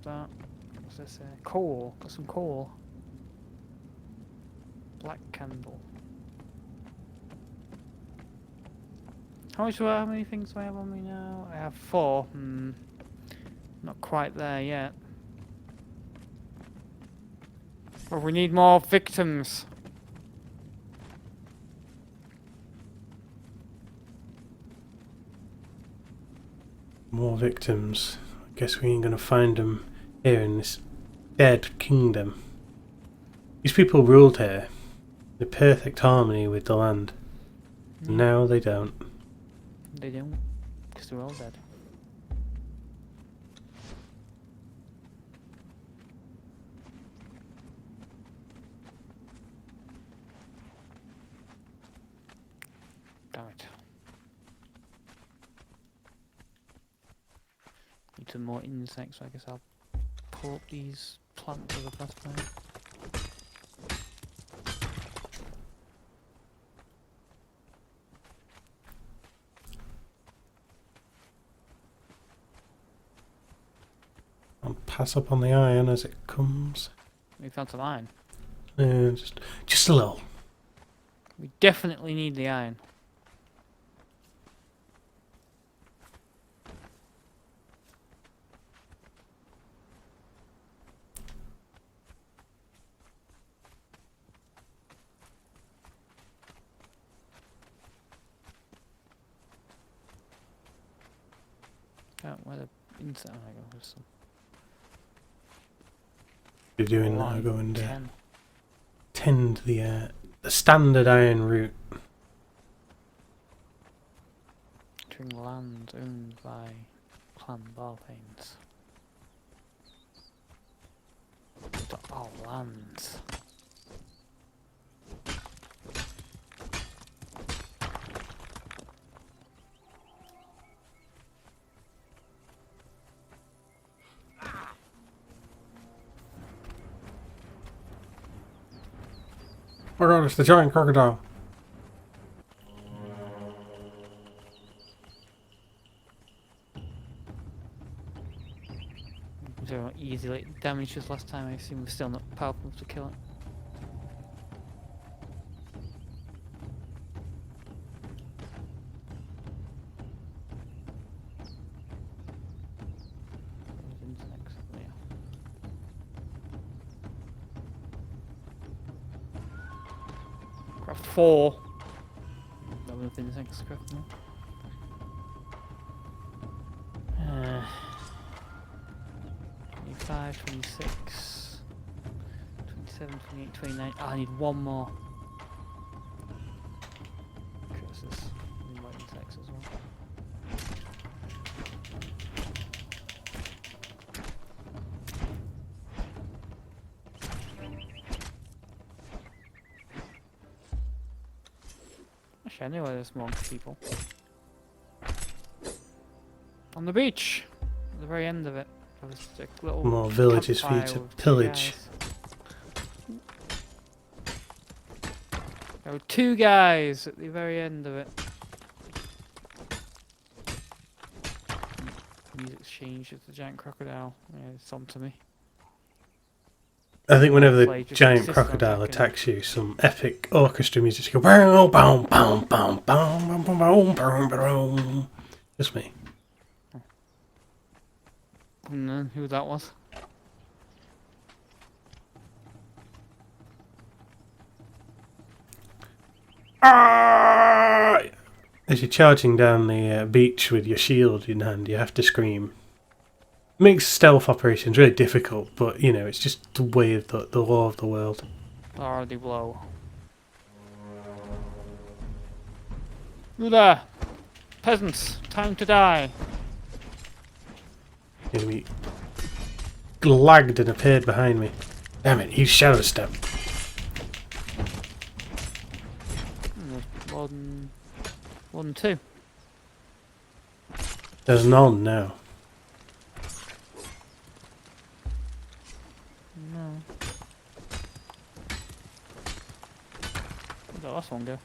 Speaker 2: That. What's this? Coal. Got some coal. Black candle. How many things do I have on me now? I have 4. Not quite there yet. But we need more victims.
Speaker 1: More victims. I guess we ain't gonna find them here in this dead kingdom. These people ruled here in perfect harmony with the land. Now they don't.
Speaker 2: They don't, because they're all dead. Damn it. Need some more insects, so I guess I'll pull up these plants as a fast time.
Speaker 1: I'll pass up on the iron as it comes.
Speaker 2: We found some iron.
Speaker 1: Just a little.
Speaker 2: We definitely need the iron. Where the insect? Oh my god, there's some.
Speaker 1: You're doing now,
Speaker 2: Line
Speaker 1: go and
Speaker 2: 10.
Speaker 1: tend the standard iron route.
Speaker 2: entering land owned by Clan Barthanes. To our lands.
Speaker 1: Oh god, it's the giant crocodile.
Speaker 2: They were easily damaged as last time. I assume we're still not powerful enough to kill it. Craft 4. That would have been the next craft now. 25, 26, 27, 28, 29. Oh, I need one more. Curses. I need more insects as well. Actually, I know where there's more people. On the beach! At the very end of it. There was a little
Speaker 1: More villages for you to pillage.
Speaker 2: There were 2 guys at the very end of it. Music's changed, it's the giant crocodile. Yeah, it's on to me.
Speaker 1: I think whenever the giant crocodile attacks you, some epic orchestra music just go boom, boom, boom, boom, boom, boom, boom, boom, boom. Just me.
Speaker 2: And then who that was?
Speaker 1: Ah! As you're charging down the beach with your shield in hand, you have to scream. It makes stealth operations really difficult, but you know, it's just the way of the law of the world.
Speaker 2: Already blow. You there! Peasants, time to die!
Speaker 1: Enemy lagged and appeared behind me. Damn it, he's shadow step.
Speaker 2: More than 2.
Speaker 1: There's none now.
Speaker 2: No. Where'd the last one go?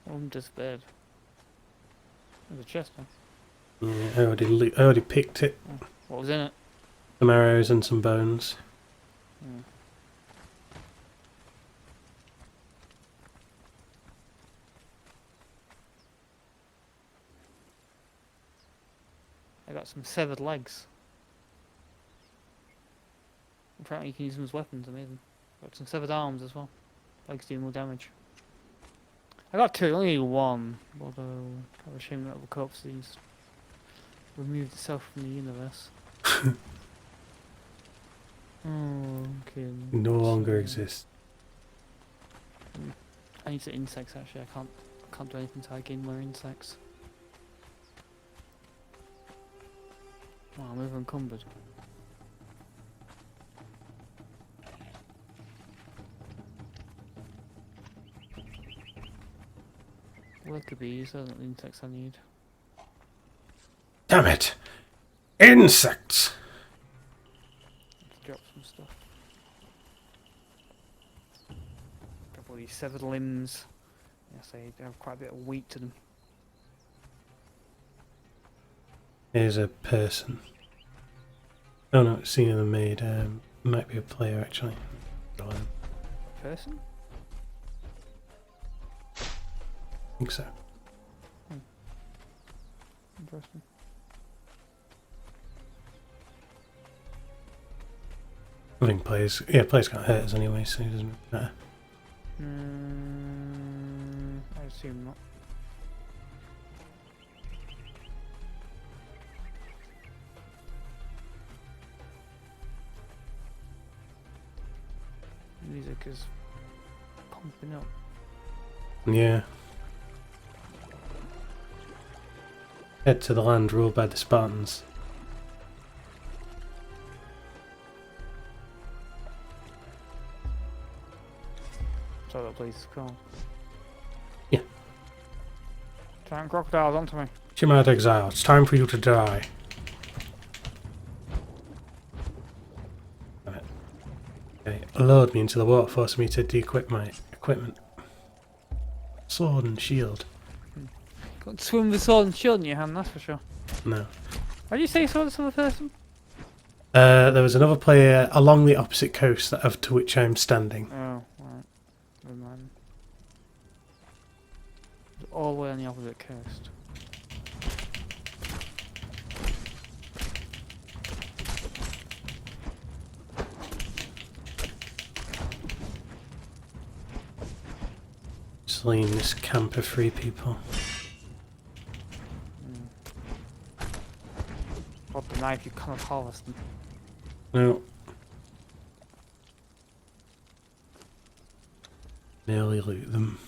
Speaker 2: I'm just dead. There's a chest now.
Speaker 1: Yeah, I already picked it.
Speaker 2: Oh, what was in it?
Speaker 1: Some arrows and some bones.
Speaker 2: I got some severed legs. Apparently you can use them as weapons, amazing. Got some severed arms as well. Legs do more damage. I got 2, only 1. Although, kind of a shame that the corpses removed itself from the universe. Okay.
Speaker 1: No longer exists.
Speaker 2: I need some insects actually. I can't do anything until I gain more insects. Oh, I'm over encumbered. Worker bees, those aren't the insects I need.
Speaker 1: Damn it! Insects!
Speaker 2: Let's drop some stuff. Got all these severed limbs. Yes, they have quite a bit of weight to them.
Speaker 1: Here's a person. Oh no, it's seen in the maid. Might be a player actually.
Speaker 2: Person?
Speaker 1: I think so.
Speaker 2: Interesting.
Speaker 1: I think players can't hurt us anyway, so it doesn't matter.
Speaker 2: I assume not. is pumping up.
Speaker 1: Yeah. Head to the land ruled by the Spartans.
Speaker 2: So that place is called.
Speaker 1: Yeah.
Speaker 2: Giant crocodiles onto me.
Speaker 1: Conan Exiles, it's time for you to die. Right. Okay, load me into the water, force me to de-equip my equipment. Sword and shield.
Speaker 2: Got to swim with sword and shield in your hand, that's for sure.
Speaker 1: No.
Speaker 2: Why do you say sword to the person?
Speaker 1: There was another player along the opposite coast of to which I'm standing.
Speaker 2: Oh, right. Never mind. All the way on the opposite coast.
Speaker 1: Slaying this camp of free people.
Speaker 2: Got the knife, you cannot harvest them.
Speaker 1: No. Merely loot them.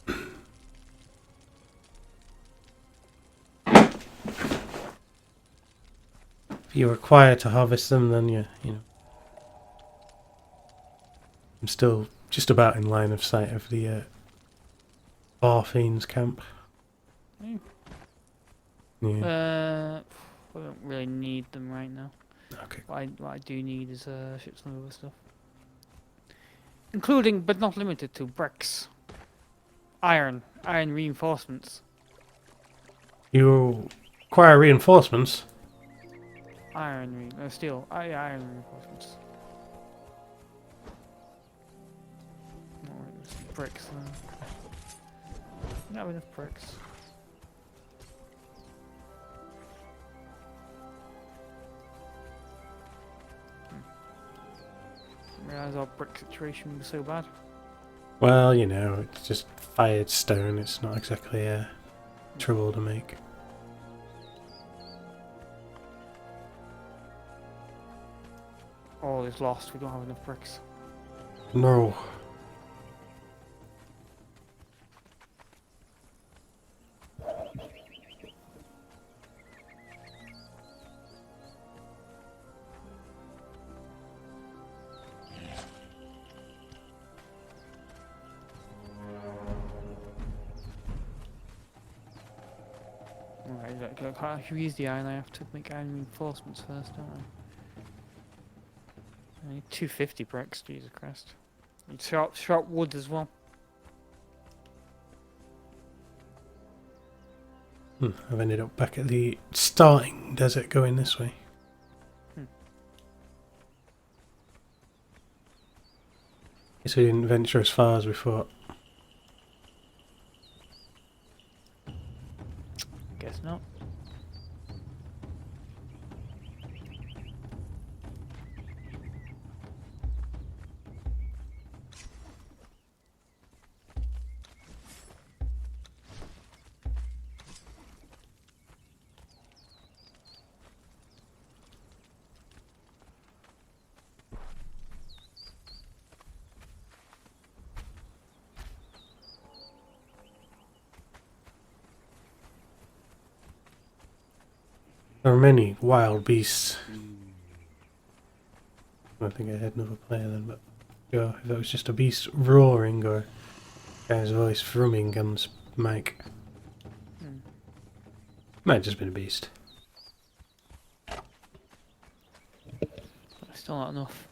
Speaker 1: If you're required to harvest them, then you know. I'm still just about in line of sight of the Bar Fiends camp.
Speaker 2: Mm.
Speaker 1: Yeah.
Speaker 2: I don't really need them right now.
Speaker 1: Okay.
Speaker 2: What I do need is ships and other stuff. Including, but not limited to, bricks. Iron reinforcements.
Speaker 1: You require reinforcements?
Speaker 2: Steel. Iron reinforcements. Alright, bricks then. Not enough bricks. Didn't realise our brick situation was so bad.
Speaker 1: Well, you know, it's just fired stone. It's not exactly trouble to make.
Speaker 2: All is lost, we don't have enough bricks.
Speaker 1: No.
Speaker 2: Alright, look, I use the iron, I have to make iron reinforcements first, don't I? I need 250 bricks, Jesus Christ. Need sharp wood as well.
Speaker 1: I've ended up back at the starting desert going this way. Guess we didn't venture as far as we thought.
Speaker 2: Guess not.
Speaker 1: There are many wild beasts. I don't think I had another player then, but yeah, if that was just a beast roaring or a guy's voice thrumming on his mic. Might have just been a beast.
Speaker 2: Still not enough.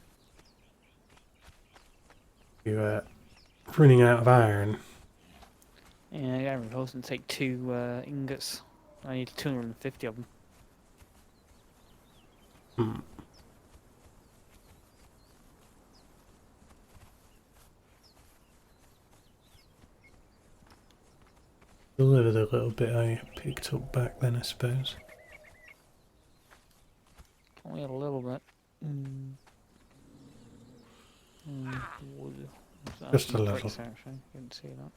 Speaker 1: You're running out of iron.
Speaker 2: Yeah, the iron reinforcements take 2 ingots. I need 250 of them.
Speaker 1: Deliver the little bit I picked up back then, I suppose.
Speaker 2: Only a little bit. Wood.
Speaker 1: Just a little.
Speaker 2: Bricks, actually. Didn't see that.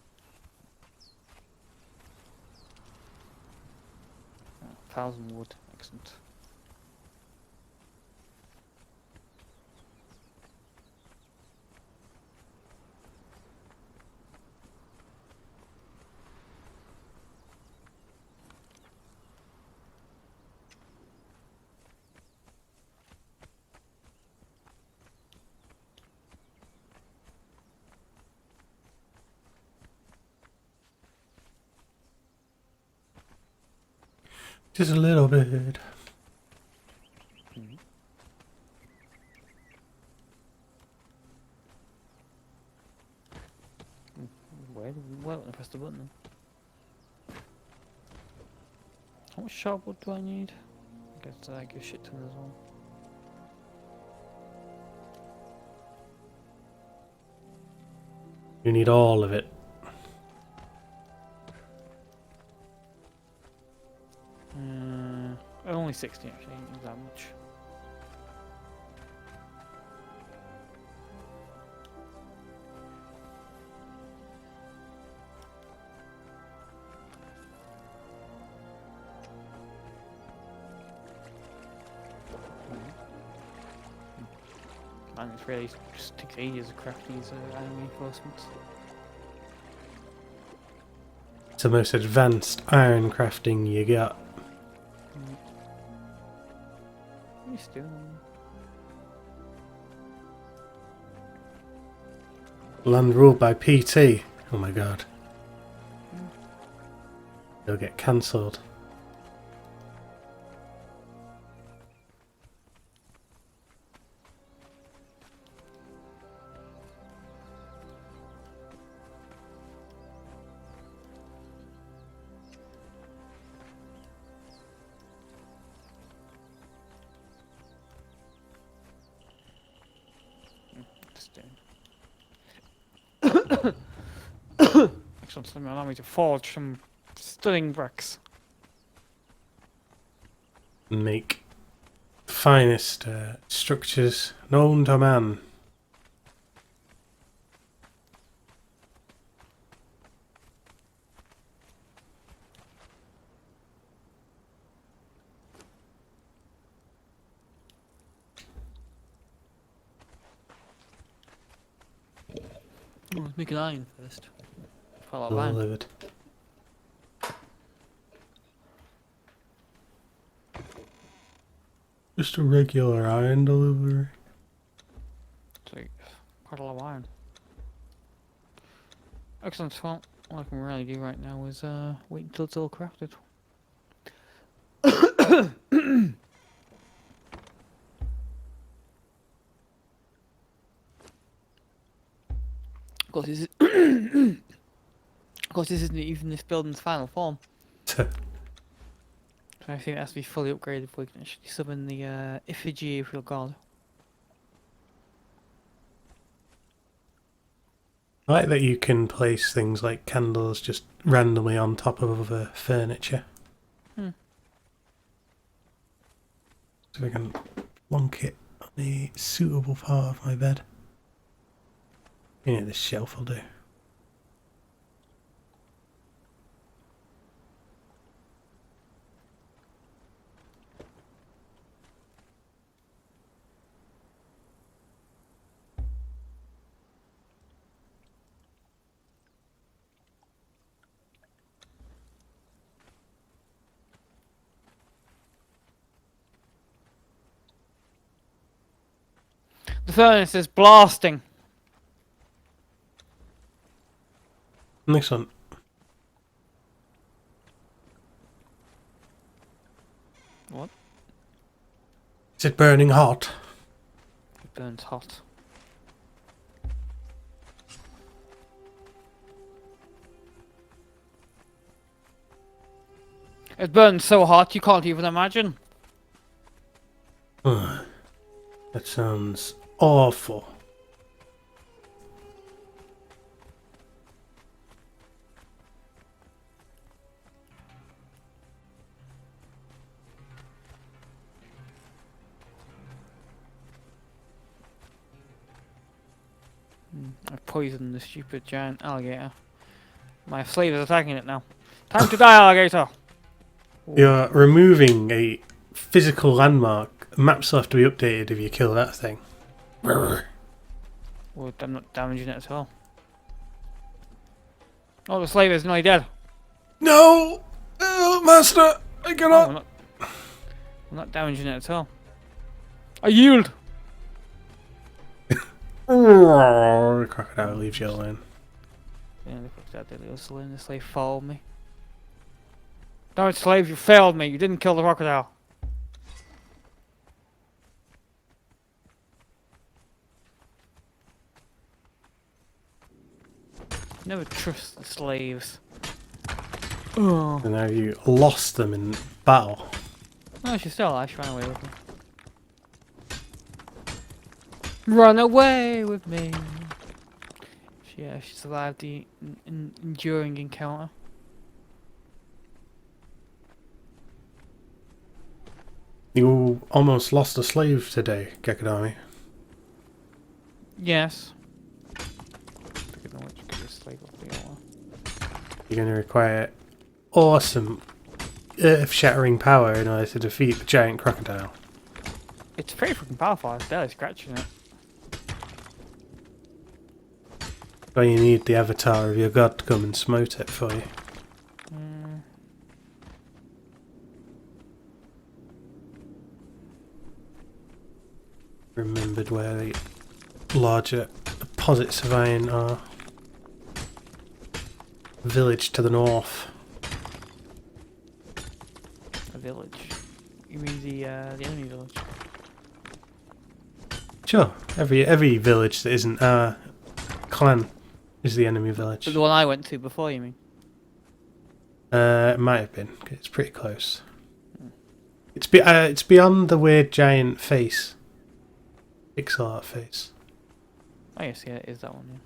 Speaker 2: 1,000 wood. Excellent.
Speaker 1: Just a little bit.
Speaker 2: Why don't I press the button then? How much sharpwood do I need? I guess I give shit to them as well.
Speaker 1: You need all of it.
Speaker 2: Only 60 actually, ain't that much. Man, it's really just takes ages to craft these iron reinforcements.
Speaker 1: It's the most advanced iron crafting you got.
Speaker 2: What are you doing?
Speaker 1: Land ruled by PT. Oh my god. They'll get cancelled.
Speaker 2: Excellent, allow me to forge some stunning bricks.
Speaker 1: Make the finest structures known to man.
Speaker 2: Oh, let's make an iron first. Quite a lot of iron.
Speaker 1: Delivered. Just a regular iron delivery.
Speaker 2: So, quite a lot of iron. Excellent. Well, all I can really do right now is wait until it's all crafted. Of course, this is of course, this isn't even this building's final form. So I think it has to be fully upgraded before we can actually summon the effigy of your god.
Speaker 1: I like that you can place things like candles just randomly on top of other furniture. So I can plonk it on a suitable part of my bed. Yeah, this shelf will do.
Speaker 2: The furnace is blasting.
Speaker 1: Next one.
Speaker 2: What?
Speaker 1: Is it burning hot?
Speaker 2: It burns hot. It burns so hot you can't even imagine.
Speaker 1: That sounds awful.
Speaker 2: I've poisoned the stupid giant alligator. My slave is attacking it now. Time to die, alligator!
Speaker 1: You're removing a physical landmark. Maps will have to be updated if you kill that thing.
Speaker 2: Well, I'm not damaging it at all. Oh, the slave is nearly dead.
Speaker 1: No! Oh, master! I
Speaker 2: Oh,
Speaker 1: cannot!
Speaker 2: I'm not damaging it at all. I yield!
Speaker 1: The crocodile leaves you alone.
Speaker 2: Yeah, the crocodile did also in the slave followed me. No, slave, you failed me. You didn't kill the crocodile. Never trust the slaves. Oh.
Speaker 1: And now you lost them in battle.
Speaker 2: No, she's still alive. She ran away with me. Run away with me. She survived the enduring encounter.
Speaker 1: You almost lost a slave today, Gekadami.
Speaker 2: Yes. I don't know which could be a slave of the other.
Speaker 1: You're going to require awesome, earth-shattering power in order to defeat the giant crocodile.
Speaker 2: It's pretty freaking powerful. I was barely scratching it.
Speaker 1: But you need the avatar of your god to come and smote it for you. Remembered where the larger deposits of iron are. Village to the north.
Speaker 2: A village. You mean the enemy village?
Speaker 1: Sure, every village that isn't our clan is the enemy village.
Speaker 2: The one I went to before, you mean?
Speaker 1: It might have been. It's pretty close. It's beyond the weird giant face. Pixel art face.
Speaker 2: Oh yes, yeah, it is that one, yeah.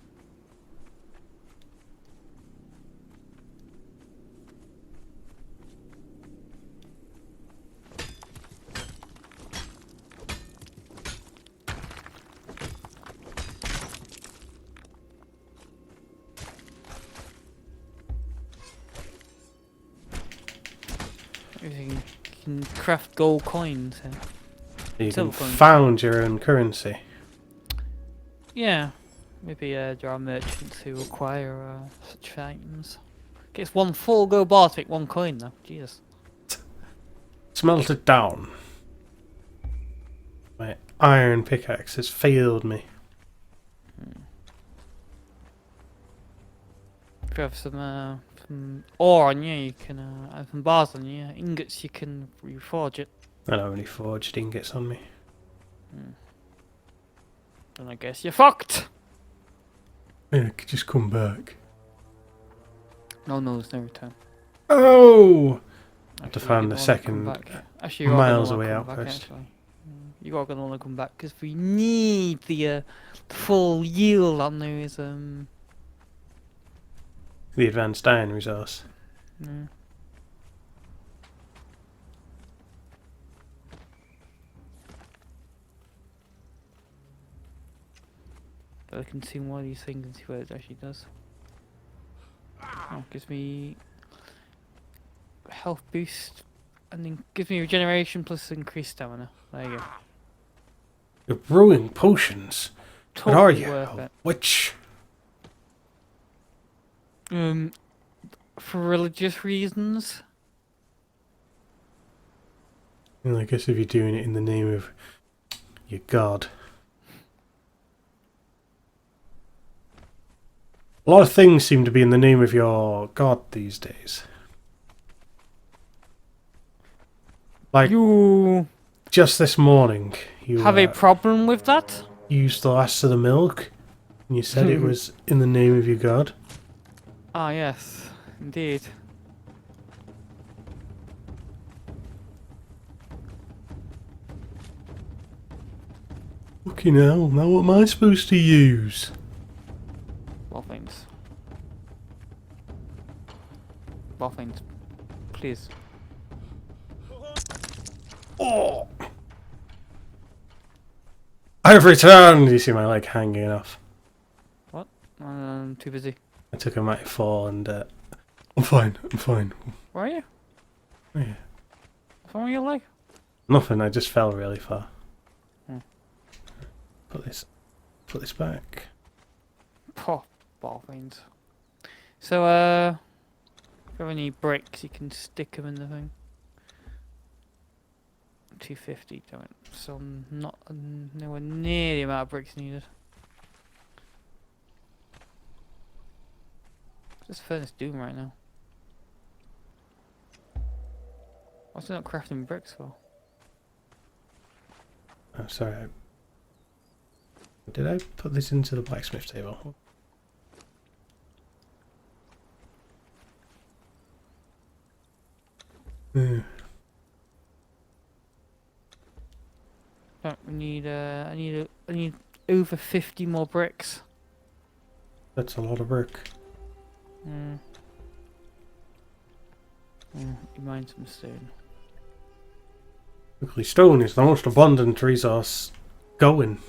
Speaker 2: You can craft gold coins here.
Speaker 1: You can
Speaker 2: Silver coins.
Speaker 1: found your own currency.
Speaker 2: Yeah, maybe there are merchants who acquire such items. Gets one full gold bar to make one coin though. Jesus.
Speaker 1: Smelt it down. My iron pickaxe has failed me.
Speaker 2: If you have some ore on you, you can have some bars on you. Ingots, you can reforge it.
Speaker 1: I don't have any forged ingots on me.
Speaker 2: Then I guess you're fucked.
Speaker 1: Yeah, I could just come back.
Speaker 2: No, there's no return.
Speaker 1: Oh! I have to
Speaker 2: Actually,
Speaker 1: find
Speaker 2: you're
Speaker 1: the
Speaker 2: gonna wanna come
Speaker 1: second
Speaker 2: back. Actually, you're
Speaker 1: miles
Speaker 2: gonna wanna
Speaker 1: away
Speaker 2: come back,
Speaker 1: outpost.
Speaker 2: actually. You are gonna want to come back because we need the full yield on those
Speaker 1: The advanced iron resource.
Speaker 2: Yeah. But I can see one of these things and see what it actually does. Oh, gives me health boost and then gives me regeneration plus increased stamina. There you go.
Speaker 1: You're brewing potions. What are
Speaker 2: Totally
Speaker 1: you?
Speaker 2: worth
Speaker 1: A
Speaker 2: it.
Speaker 1: witch?
Speaker 2: For religious reasons.
Speaker 1: Well, I guess if you're doing it in the name of your god. A lot of things seem to be in the name of your god these days. Like,
Speaker 2: You
Speaker 1: just this morning, you
Speaker 2: have a problem with that?
Speaker 1: used the last of the milk, and you said it was in the name of your god.
Speaker 2: Ah, yes, indeed.
Speaker 1: Fucking hell, now what am I supposed to use?
Speaker 2: Boffins. Boffins. Please.
Speaker 1: Oh! I've returned! You see my leg hanging off.
Speaker 2: What? I'm too busy.
Speaker 1: I took a mighty fall and I'm fine, I'm fine.
Speaker 2: Where are you?
Speaker 1: Oh, yeah.
Speaker 2: What's wrong with your leg?
Speaker 1: Nothing, I just fell really far.
Speaker 2: Hmm.
Speaker 1: Put this back.
Speaker 2: Poor boffins. So, if you have any bricks, you can stick them in the thing. 250, don't. So not nowhere near the amount of bricks needed. Just furnace doom right now. What's it not crafting bricks for?
Speaker 1: Oh, sorry. Did I put this into the blacksmith table?
Speaker 2: Don't we need I need over 50 more bricks.
Speaker 1: That's a lot of brick.
Speaker 2: You mine some stone.
Speaker 1: Luckily, stone is the most abundant resource going.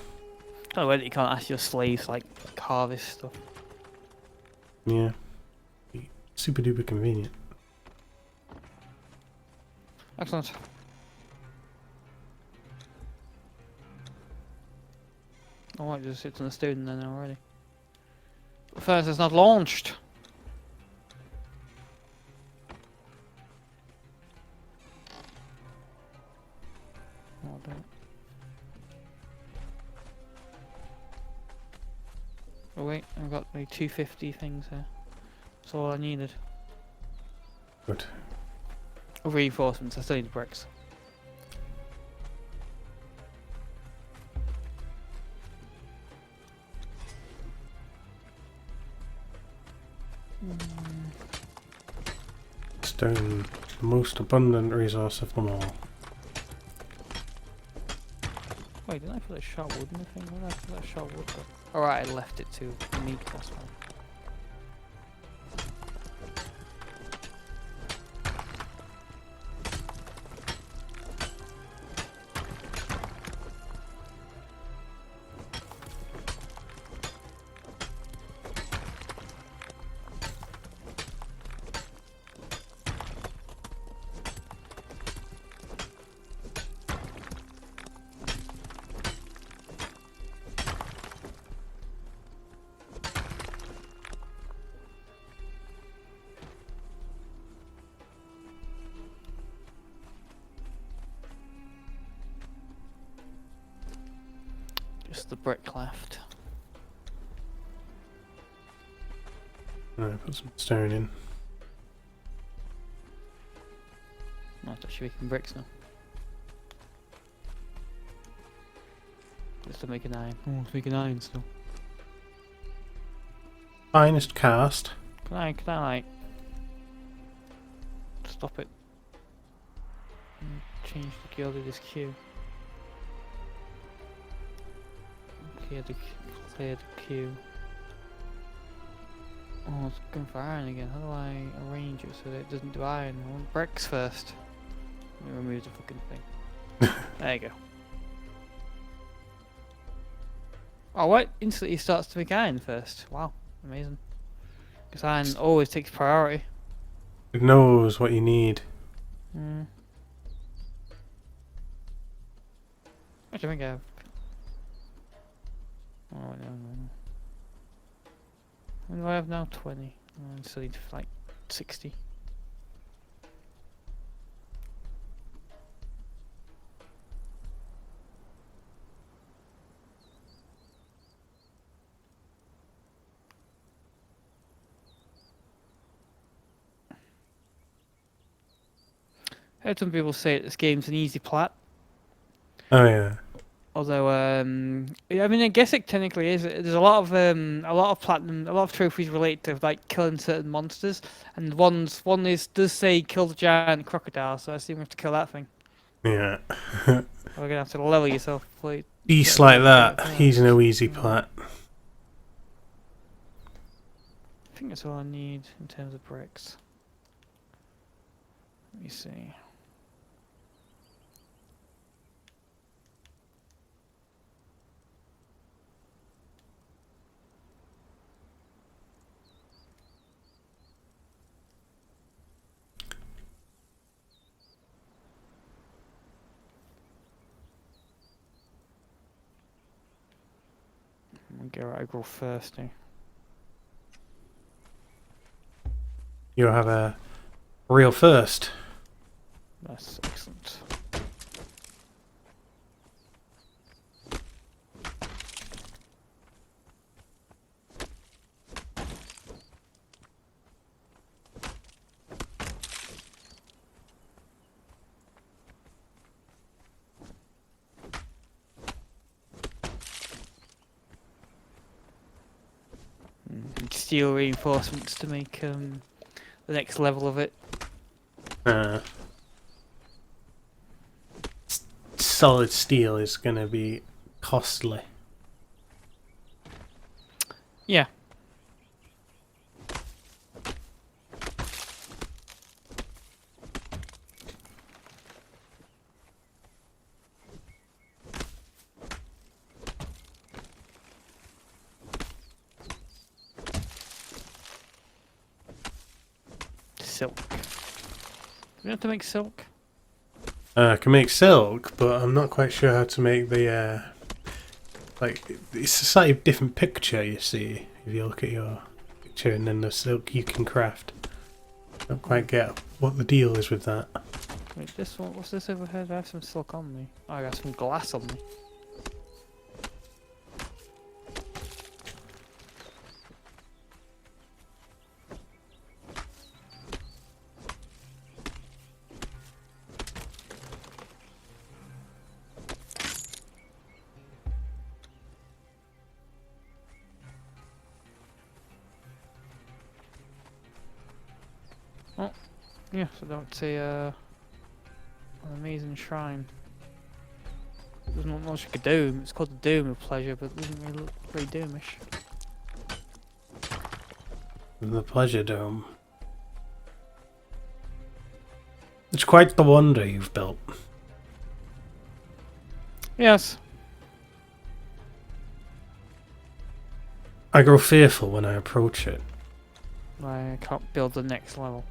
Speaker 2: Oh, well, you can't ask your slaves like harvest stuff.
Speaker 1: Yeah. Super duper convenient.
Speaker 2: Excellent. Oh, I just sits on the stone then already. The first is not launched. Oh, don't. Oh wait, I've got like 250 things here. That's all I needed.
Speaker 1: Good.
Speaker 2: Oh, reinforcements, I still need the bricks.
Speaker 1: Stone, the most abundant resource of them all.
Speaker 2: Wait, didn't I put a shot wood in the thing? Where did I put that shot wood? Alright, I left it to meat, that's fine. Just the brick left.
Speaker 1: Alright, put some stone in.
Speaker 2: Oh, I thought she making bricks now. Just to make an iron. Oh, it's making iron still.
Speaker 1: Finest cast.
Speaker 2: Can I like stop it and change the guild of this queue? Clear the queue. Oh, it's going for iron again. How do I arrange it so that it doesn't do iron? I want bricks first. Let me remove the fucking thing. There you go. Oh, what? Instantly starts to make iron first. Wow, amazing. Because iron always takes priority.
Speaker 1: It knows what you need.
Speaker 2: Actually, I think I have. Oh, no. What do I have now? 20. I still need like 60. I heard some people say that this game's an easy plat.
Speaker 1: Oh yeah.
Speaker 2: Although, I mean, I guess it technically is. There's a lot of platinum, a lot of trophies related to like killing certain monsters, and one does say kill the giant crocodile, so I assume we have to kill that thing.
Speaker 1: Yeah.
Speaker 2: We're gonna have to level yourself, please.
Speaker 1: Beast like that, he's no easy plat.
Speaker 2: I think that's all I need in terms of bricks. Let me see. I go first.
Speaker 1: You'll have a real first.
Speaker 2: That's excellent. steel reinforcements to make the next level of it.
Speaker 1: Solid steel is going to be costly.
Speaker 2: Yeah. Silk. We have to make silk.
Speaker 1: I can make silk, but I'm not quite sure how to make the like. It's a slightly different picture, you see, if you look at your picture, and then the silk you can craft. Don't quite get what the deal is with that.
Speaker 2: Wait, this one. What's this over here? I have some silk on me. Oh, I got some glass on me. Oh, yeah, so that's an amazing shrine. It doesn't look much like a dome. It's called the Dome of Pleasure, but it doesn't really look very dome-ish.
Speaker 1: The Pleasure Dome. It's quite the wonder you've built.
Speaker 2: Yes.
Speaker 1: I grow fearful when I approach it.
Speaker 2: I can't build the next level.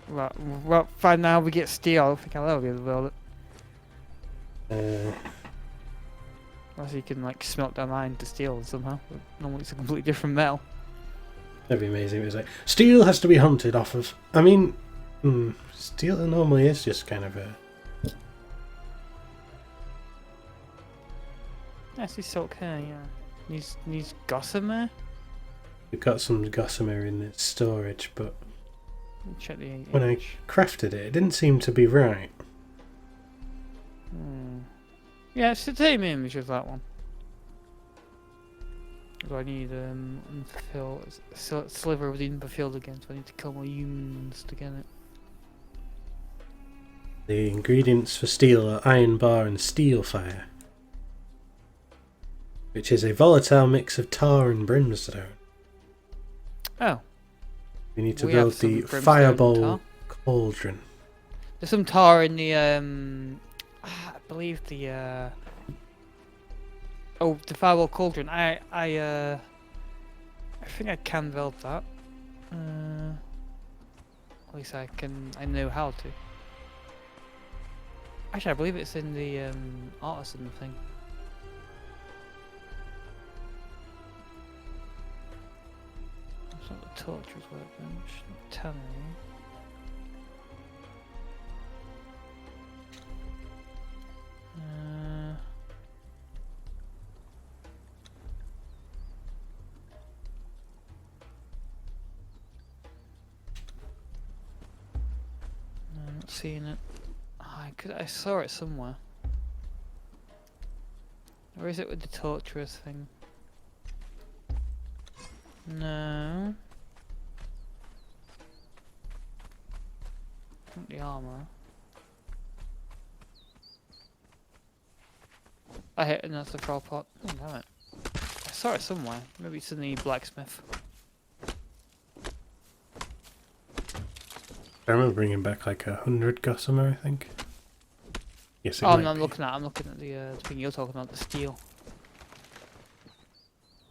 Speaker 2: Right, by now we get steel. I don't think I'll ever be able to build it. Unless you can like smelt down iron to steel somehow. But normally it's a completely different metal.
Speaker 1: That'd be amazing. It was like steel has to be hunted off of. I mean, steel normally is just kind of a.
Speaker 2: I see silk here. Yeah. Needs gossamer.
Speaker 1: We've got some gossamer in its storage, but
Speaker 2: Check the age.
Speaker 1: when I crafted it, it didn't seem to be right.
Speaker 2: Yeah, it's the same image of that one. So I need unfulfilled sliver of the unfulfilled again, so I need to kill more humans to get it.
Speaker 1: The ingredients for steel are iron bar and steel fire, which is a volatile mix of tar and brimstone.
Speaker 2: Oh.
Speaker 1: We need to
Speaker 2: We have
Speaker 1: build
Speaker 2: some
Speaker 1: the
Speaker 2: brimstone and
Speaker 1: fireball
Speaker 2: tar.
Speaker 1: cauldron.
Speaker 2: There's some tar in the I believe the oh, the fireball cauldron. I think I can build that. At least I know how to. Actually, I believe it's in the artisan thing. It's not the torturer's workbench. Tannery. No, I'm not seeing it. I saw it somewhere. Or is it with the torturer's thing? No. Not the armor. I hit and that's the troll pot. Oh, damn it. I saw it somewhere. Maybe it's in the blacksmith.
Speaker 1: I remember bringing back like 100 gossamer, I think. Yes, it
Speaker 2: Oh,
Speaker 1: might
Speaker 2: no, I'm
Speaker 1: be.
Speaker 2: looking at the thing you're talking about, the steel.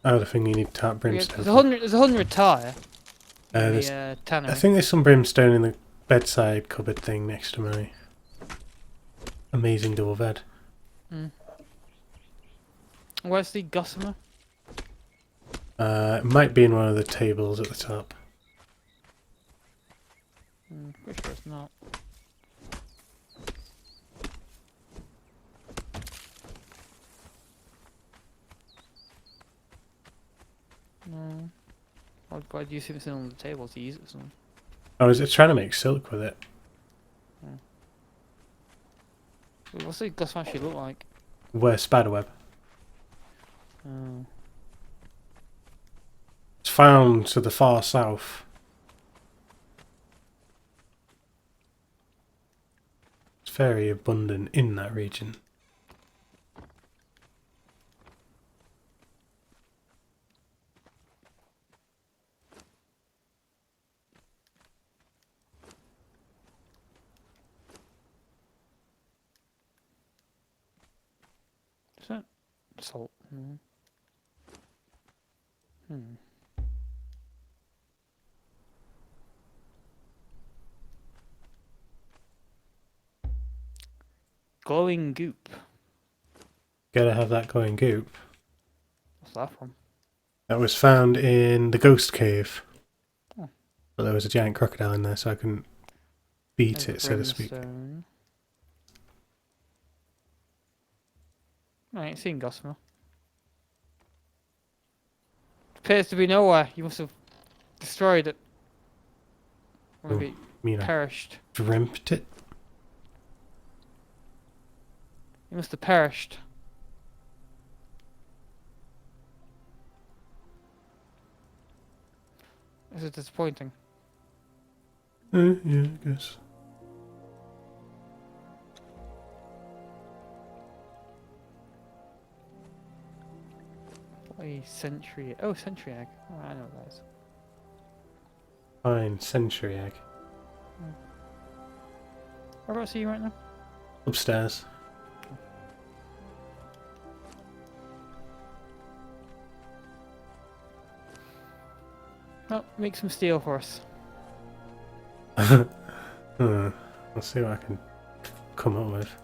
Speaker 1: Oh, the thing you need to tap
Speaker 2: Yeah,
Speaker 1: brimstone.
Speaker 2: there's 100 tar in
Speaker 1: There's-
Speaker 2: the tannery.
Speaker 1: I think there's some brimstone in the bedside cupboard thing next to my amazing double bed.
Speaker 2: Where's the gossamer?
Speaker 1: It might be in one of the tables at the top.
Speaker 2: Pretty sure it's not. No. Why do you think it's in on the table to use it or something?
Speaker 1: Oh, is it trying to make silk with it?
Speaker 2: What's the gossamer actually look like?
Speaker 1: Where spiderweb?
Speaker 2: Oh.
Speaker 1: It's found to the far south. It's very abundant in that region.
Speaker 2: Is that salt? Glowing goop.
Speaker 1: Gotta have that going goop.
Speaker 2: What's that from?
Speaker 1: That was found in the Ghost Cave.
Speaker 2: Oh.
Speaker 1: But there was a giant crocodile in there, so I couldn't beat
Speaker 2: There's
Speaker 1: it, so to speak.
Speaker 2: brimstone. I ain't seen Gossamer. Appears to be nowhere. You must have destroyed it. Or maybe perished.
Speaker 1: Dreamt it?
Speaker 2: You must have perished. This is disappointing.
Speaker 1: Yeah, I guess.
Speaker 2: A century. Oh, century egg. Oh, I know what that is.
Speaker 1: Fine, century egg.
Speaker 2: Whereabouts are you right now?
Speaker 1: Upstairs.
Speaker 2: Well, make some steel for us.
Speaker 1: I'll see what I can come up with.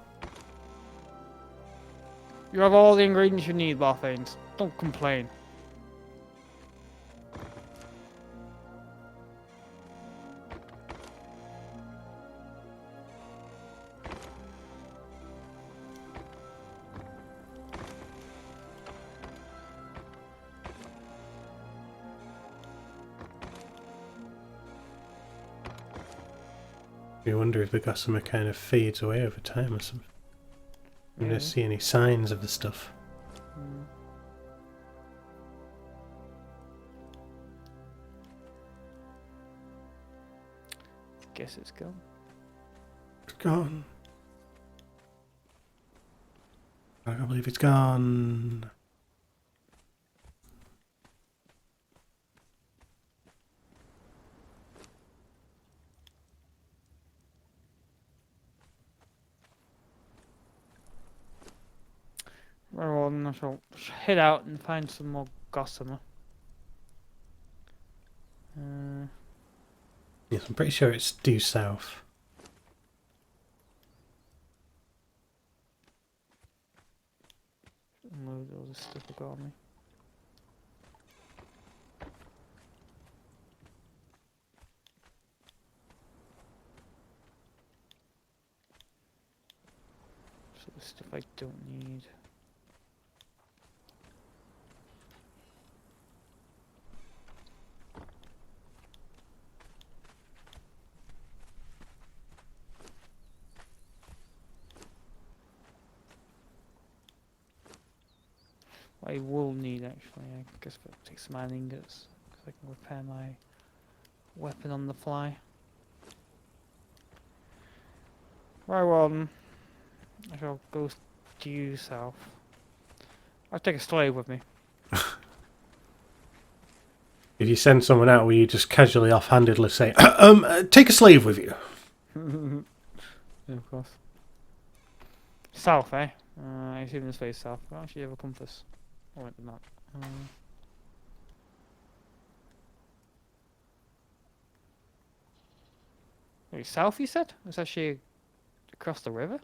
Speaker 2: You have all the ingredients you need, Barthanes. Don't complain.
Speaker 1: You wonder if the gossamer kind of fades away over time or something. I don't see any signs of the stuff.
Speaker 2: Guess it's gone.
Speaker 1: It's gone. I can't believe it's gone.
Speaker 2: Well, I shall head out and find some more gossamer.
Speaker 1: Yes, I'm pretty sure it's due south.
Speaker 2: Unload all this stuff I got on me. So the stuff I don't need. I will need actually, I guess I'll take some iron ingots because I can repair my weapon on the fly. Right, well then, I shall go due south. I'll take a slave with me.
Speaker 1: If you send someone out, will you just casually offhandedly say, take a slave with you?
Speaker 2: Yeah, of course. South, eh? I assume this way is south. I actually have a compass. Oh, wait, not. Wait, south you said? It's actually across the river?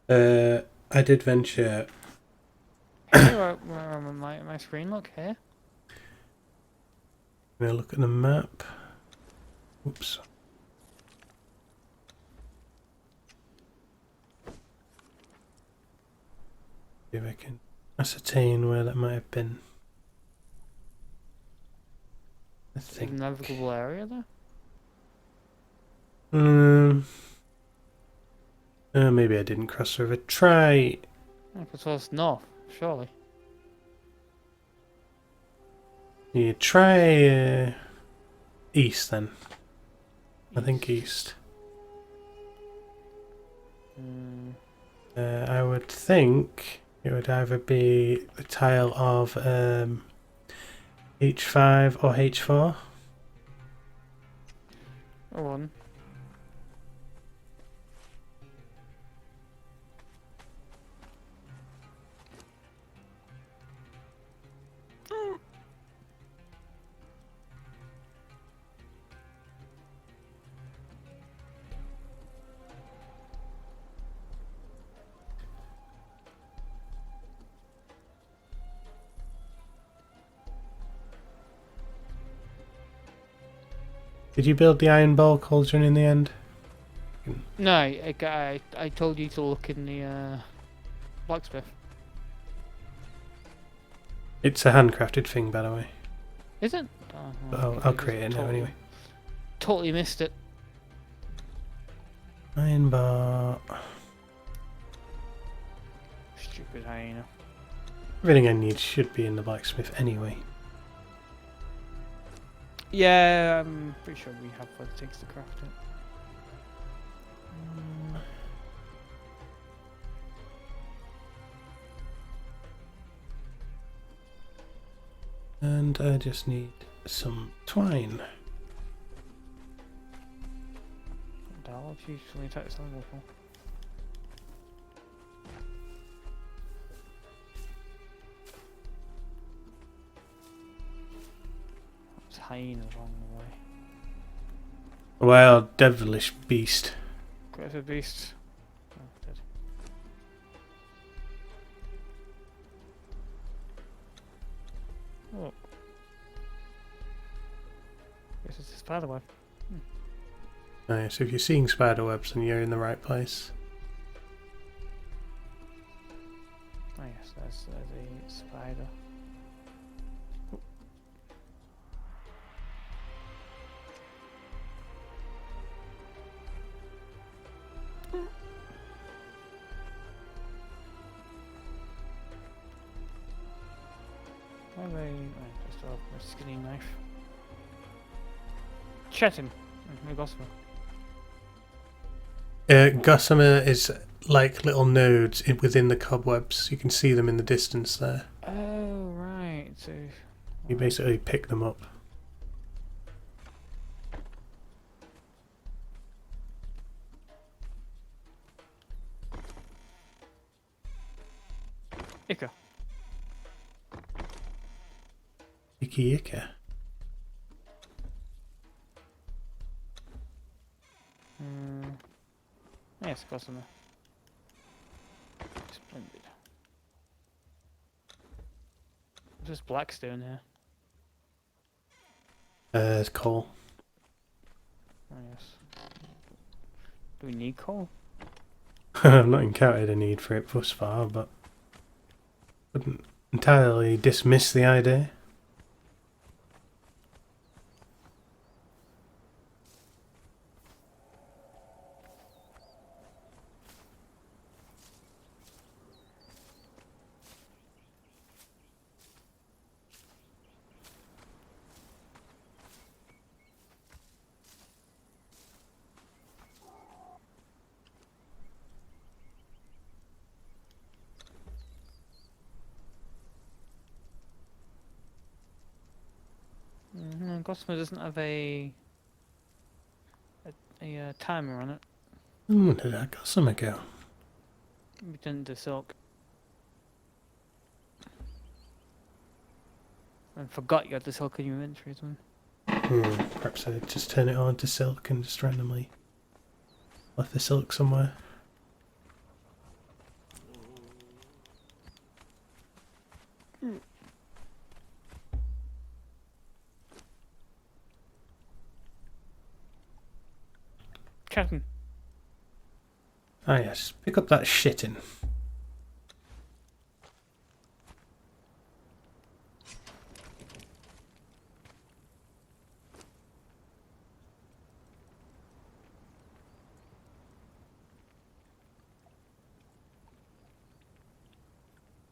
Speaker 1: I did venture.
Speaker 2: Here, where on my screen, look here.
Speaker 1: Can I look at the map? Oops. See if I can ascertain where that might have been. I think.
Speaker 2: Navigable area there?
Speaker 1: Maybe I didn't cross the river. Try.
Speaker 2: It's towards north, surely.
Speaker 1: You try east then. I think east. I would think it would either be the tile of H5 or H4.
Speaker 2: Go on.
Speaker 1: Did you build the iron ball cauldron in the end?
Speaker 2: No, I told you to look in the blacksmith.
Speaker 1: It's a handcrafted thing, by the way.
Speaker 2: Is it?
Speaker 1: I'll create it now anyway.
Speaker 2: Totally missed it.
Speaker 1: Iron bar.
Speaker 2: Stupid hyena.
Speaker 1: Everything I need should be in the blacksmith anyway.
Speaker 2: Yeah, I'm pretty sure we have what it takes to craft it.
Speaker 1: And I just need some twine.
Speaker 2: Dollars usually takes some level. There's hyenas along the way.
Speaker 1: Wild devilish beast.
Speaker 2: Great for beasts. Oh, dead. Oh. Guess it's a spider web.
Speaker 1: Nice, so if you're seeing spider webs then you're in the right place.
Speaker 2: Oh yes, there's a spider. Why are they... Oh, just a skinny knife. Chatting. No gospel.
Speaker 1: Gossamer is like little nodes within the cobwebs. You can see them in the distance there.
Speaker 2: Oh, right. So...
Speaker 1: You basically pick them up.
Speaker 2: Ika.
Speaker 1: Icky Ika.
Speaker 2: Yes, gossamer. Splendid. Just blackstone here.
Speaker 1: It's coal.
Speaker 2: Oh yes. Do we need coal?
Speaker 1: I've not encountered a need for it thus far, but wouldn't entirely dismiss the idea.
Speaker 2: Gossamer doesn't have a timer on it.
Speaker 1: Where did that gossamer go?
Speaker 2: We didn't do silk. And forgot you had the silk in your inventory as well.
Speaker 1: Perhaps I just turn it on to silk and just randomly left the silk somewhere.
Speaker 2: Captain.
Speaker 1: Ah yes, pick up that shitting.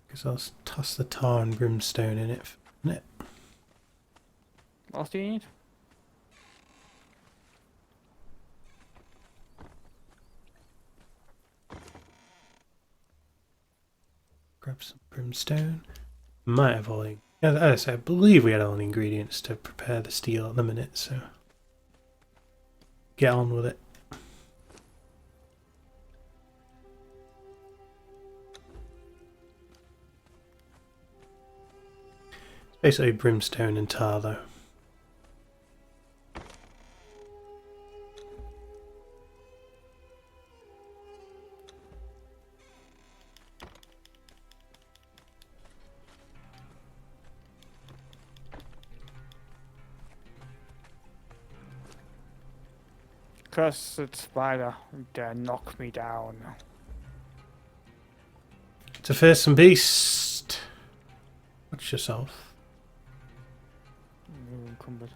Speaker 1: Because I'll toss the tar and brimstone in it for a minute.
Speaker 2: What else do you need?
Speaker 1: Grab some brimstone. Might have all. As I said, I believe we had all the ingredients to prepare the steel at the minute, so get on with it. It's basically brimstone and tar, though.
Speaker 2: Cursed spider, dare knock me down.
Speaker 1: To face some beast. Watch yourself.
Speaker 2: You're encumbered.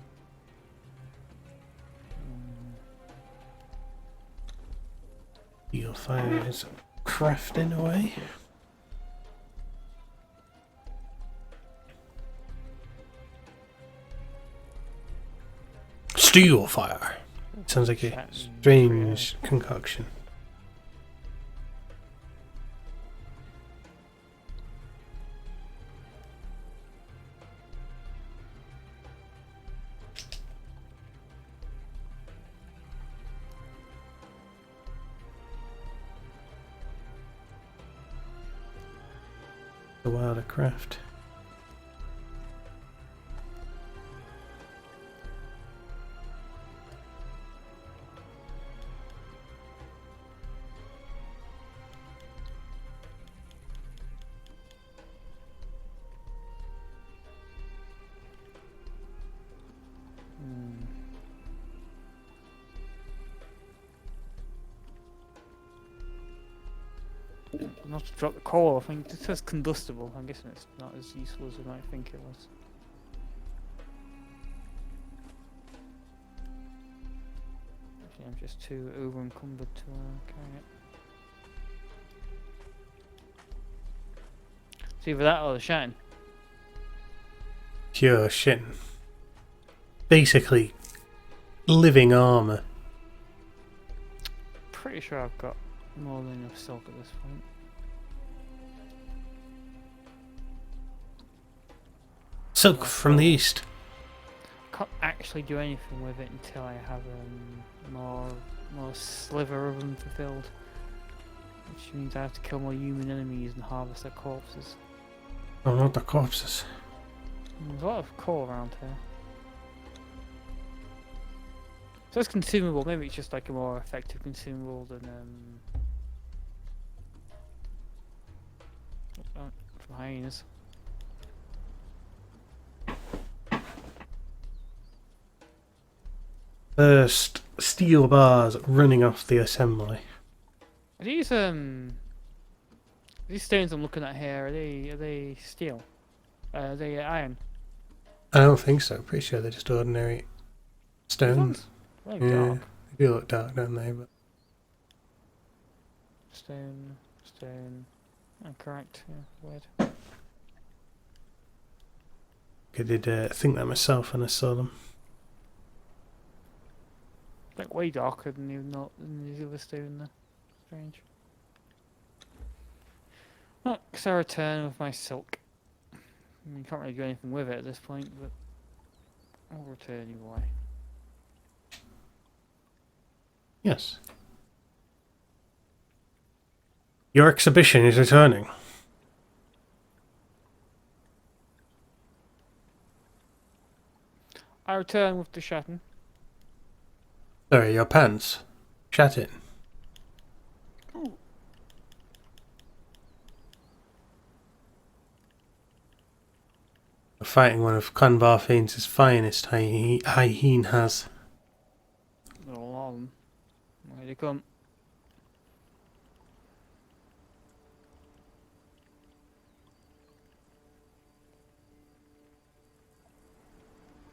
Speaker 1: Steel fire is crafting away. Steel fire. Sounds like a strange concoction. The wilder craft.
Speaker 2: Not to drop the coal, I think it says combustible. I'm guessing it's not as useful as we might think it was. Actually, I'm just too over encumbered to carry it. It's either that or the shine.
Speaker 1: Pure shit. Basically, living armor.
Speaker 2: Pretty sure I've got more than enough silk at this point.
Speaker 1: Silk from the east.
Speaker 2: Can't actually do anything with it until I have more sliver of them fulfilled, which means I have to kill more human enemies and harvest their corpses.
Speaker 1: Oh, not the corpses.
Speaker 2: There's a lot of coal around here. So it's consumable. Maybe it's just like a more effective consumable than from hyenas.
Speaker 1: First steel bars running off the assembly.
Speaker 2: Are these stones I'm looking at here? Are they steel? Are they iron?
Speaker 1: I don't think so. Pretty sure they're just ordinary stones.
Speaker 2: Very dark.
Speaker 1: They do look dark, don't they? But
Speaker 2: Stone. Oh, correct. Yeah, weird.
Speaker 1: I did think that myself when I saw them.
Speaker 2: Like way darker than the other stone there. Strange. Well, because I return with my silk. I mean, you can't really do anything with it at this point, but I'll return anyway.
Speaker 1: Yes. Your exhibition is returning.
Speaker 2: I return with the Shatton.
Speaker 1: Sorry, your pants. Chat in.
Speaker 2: Ooh.
Speaker 1: Fighting one of Clan Barthane's finest, Hyene has.
Speaker 2: There are a lot of them. Here they come.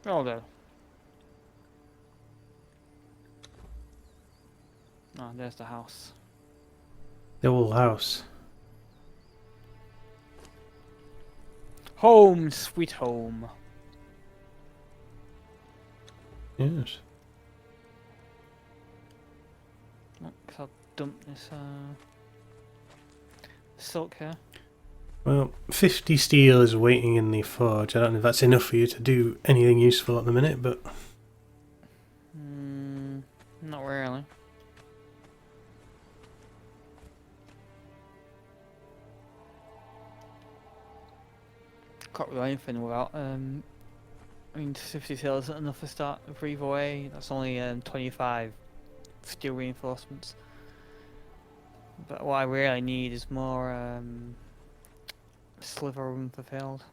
Speaker 2: Oh, there. Ah, there's the house.
Speaker 1: The old house.
Speaker 2: Home, sweet home.
Speaker 1: Yes.
Speaker 2: Because I'll dump this silk here.
Speaker 1: Well, 50 steel is waiting in the forge. I don't know if that's enough for you to do anything useful at the minute, but...
Speaker 2: Not really. Can't really do anything without, I mean, 50 steel isn't enough to start a breathe away. That's only 25 steel reinforcements. But what I really need is more sliver room fulfilled.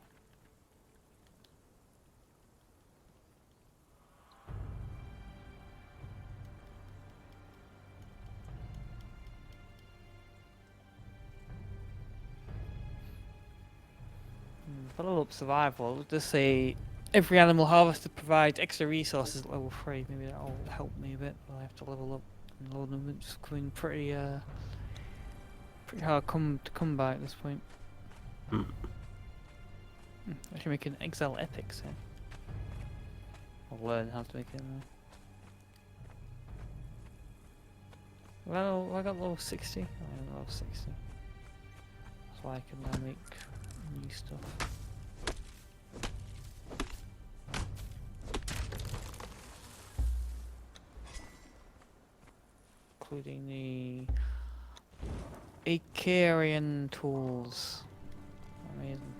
Speaker 2: Follow up survival. Just say every animal harvester provides extra resources at level 3. Maybe that'll help me a bit. But I have to level up. And load them just coming pretty hard to come by at this point. I should make an Exile epic soon. I'll learn how to make it. Well, I got level 60. I got level 60. So I can now make new stuff. Including the Icarian tools. Amazing.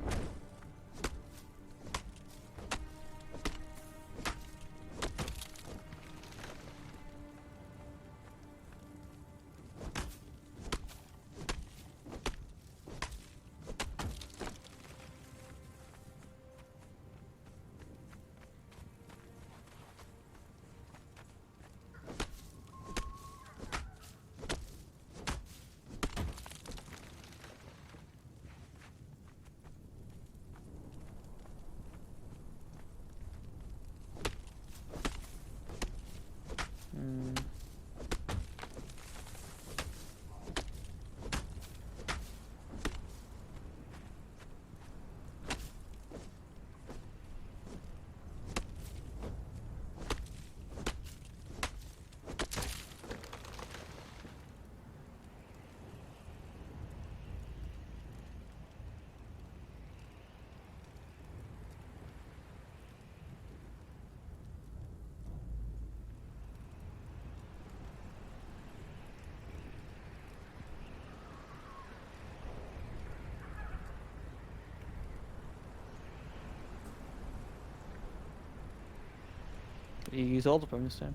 Speaker 2: You use all the brimstone?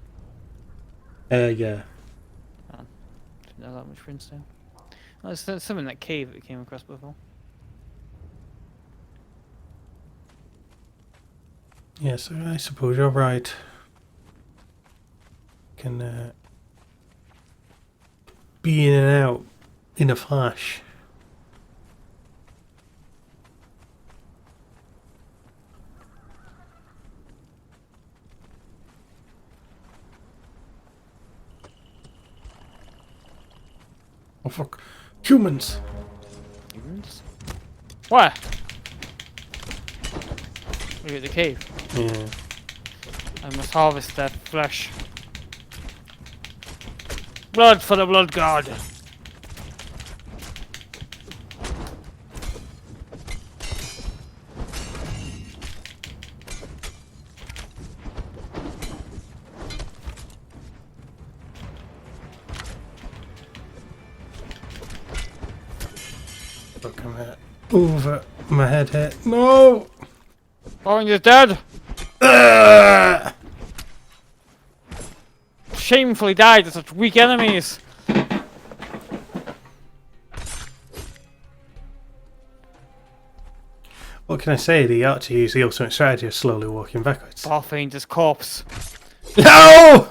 Speaker 1: Yeah.
Speaker 2: Didn't know that much brimstone. Oh, there's some in that cave that we came across before.
Speaker 1: Yes, I suppose you're right. Can be in and out in a flash. Oh fuck. Humans!
Speaker 2: Humans? Where? We're at the cave.
Speaker 1: Yeah.
Speaker 2: I must harvest their flesh. Blood for the blood god!
Speaker 1: Look, I'm over my head here. No!
Speaker 2: Orange is dead! Shamefully died to such weak enemies!
Speaker 1: What can I say? The archer used the ultimate strategy of slowly walking backwards.
Speaker 2: Barthane's corpse.
Speaker 1: No!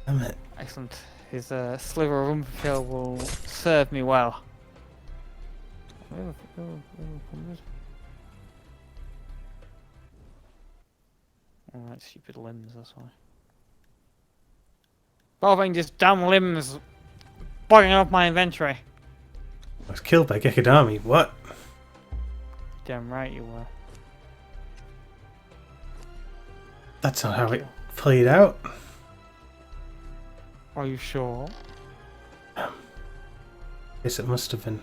Speaker 1: Damn it.
Speaker 2: Excellent. His sliver of Rumpel will serve me well. Alright, stupid limbs, that's why. Barthane, just damn limbs bogging up my inventory.
Speaker 1: I was killed by Gekidami. What?
Speaker 2: Damn right you were.
Speaker 1: That's not how it played out.
Speaker 2: Are you sure?
Speaker 1: Yes, it must have been.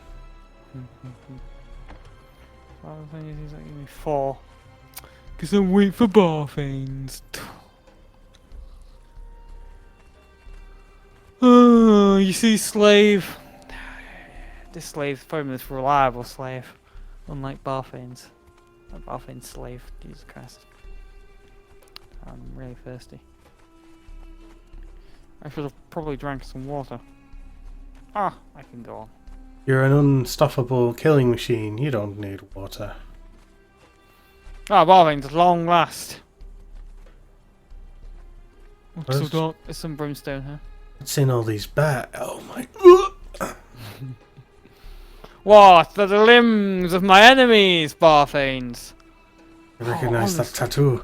Speaker 2: Well, the thing is, he's like, give me 4. Because I'm waiting for Barthanes. Oh, you see, slave. This slave's probably the most reliable slave. Unlike Barthanes. Barthane's slave. Jesus Christ. I'm really thirsty. I should have probably drank some water. Ah, I can go on.
Speaker 1: You're an unstoppable killing machine. You don't need water.
Speaker 2: Ah, Barthanes, at long last.
Speaker 1: What
Speaker 2: So
Speaker 1: is-
Speaker 2: dark. There's some brimstone here.
Speaker 1: What's in all these Oh my.
Speaker 2: What are the limbs of my enemies, Barthanes?
Speaker 1: I recognise that
Speaker 2: honestly.
Speaker 1: tattoo.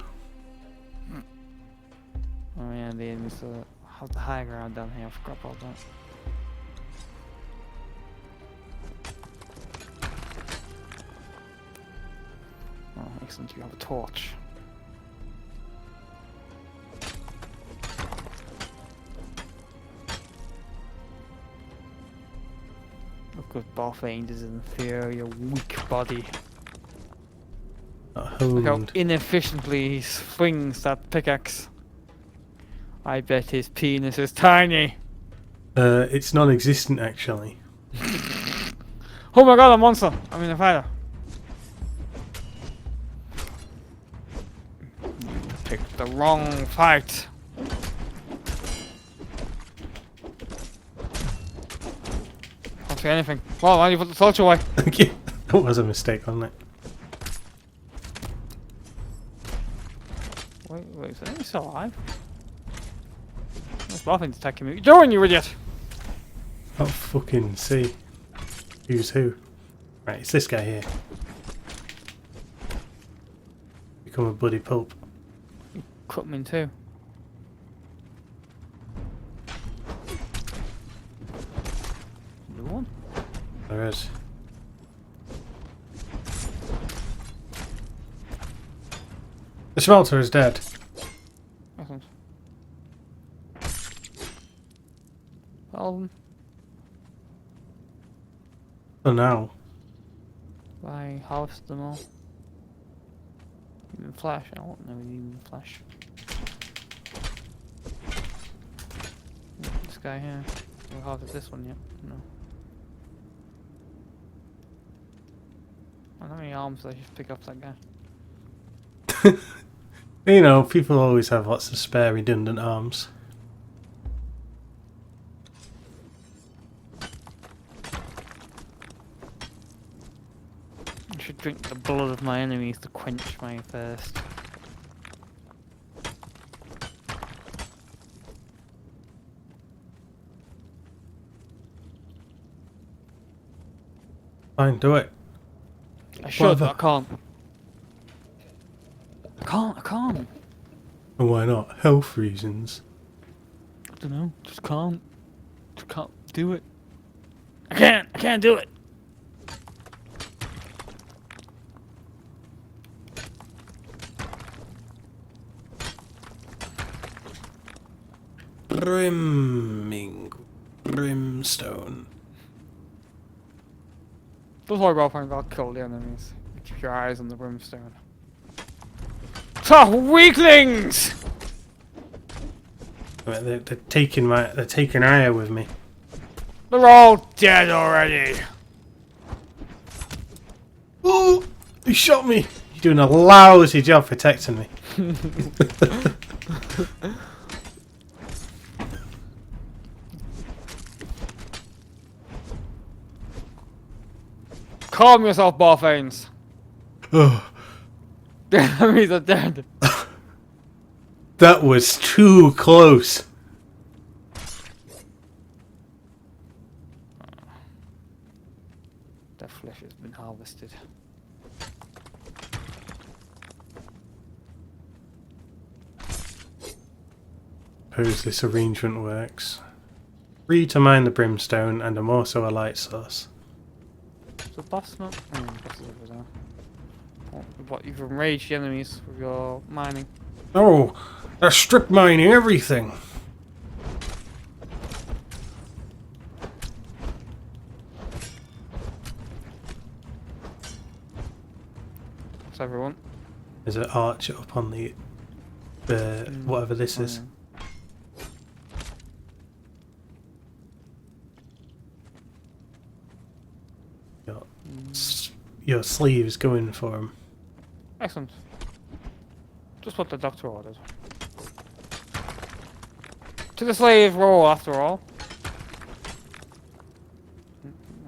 Speaker 2: Oh yeah, the enemies have the high ground down here. I forgot about that. Oh, excellent, you have a torch. Look at Barthanes is inferior, weak body.
Speaker 1: Not
Speaker 2: Look how
Speaker 1: honed.
Speaker 2: inefficiently he swings that pickaxe. I bet his penis is tiny.
Speaker 1: It's non-existent actually.
Speaker 2: Oh my god, a monster! I'm in a fighter. You picked the wrong fight. Can't see anything. Well, why do you put the torch away?
Speaker 1: Thank you. That was a mistake, wasn't it?
Speaker 2: Wait, is he still alive? This Barthane's attacking me. What are you doing, you idiot?
Speaker 1: I'll fucking see. Who's who? Right, it's this guy here. Become a bloody pulp.
Speaker 2: Cut him in two. Blue one?
Speaker 1: There is. The smelter is dead.
Speaker 2: Excellent. Well,
Speaker 1: For now.
Speaker 2: I harvest them all. Human flesh. I want no human flesh. This guy here. We'll harvest this one yet? No. How many arms did I just pick up that guy?
Speaker 1: You know, people always have lots of spare redundant arms.
Speaker 2: I should drink the blood of my enemies to quench my thirst.
Speaker 1: Fine, do it.
Speaker 2: I should, but I
Speaker 1: Whatever.
Speaker 2: can't. I can't.
Speaker 1: And why not? Health reasons.
Speaker 2: I don't know. Just can't. Just can't do it. I can't do it.
Speaker 1: Brimstone.
Speaker 2: Don't worry about finding I'll kill the enemies. Keep your eyes on the brimstone. Ah, weaklings!
Speaker 1: They're taking Aya with me.
Speaker 2: They're all dead already.
Speaker 1: Oh, he shot me. You're doing a lousy job protecting me.
Speaker 2: Calm yourself, Barthanes.
Speaker 1: Oh,
Speaker 2: The enemies are dead.
Speaker 1: that was too close.
Speaker 2: Their flesh has been harvested.
Speaker 1: Suppose this arrangement works. 3 to mine the brimstone, and I'm also a light source.
Speaker 2: So boss not. Boss is over there. What you've enraged the enemies with your mining.
Speaker 1: Oh, they're strip mining everything.
Speaker 2: That's everyone.
Speaker 1: There's an arch up on the whatever this is.
Speaker 2: Yeah.
Speaker 1: Your sleeves going for him.
Speaker 2: Excellent. Just what the doctor ordered. To the slave role, after all.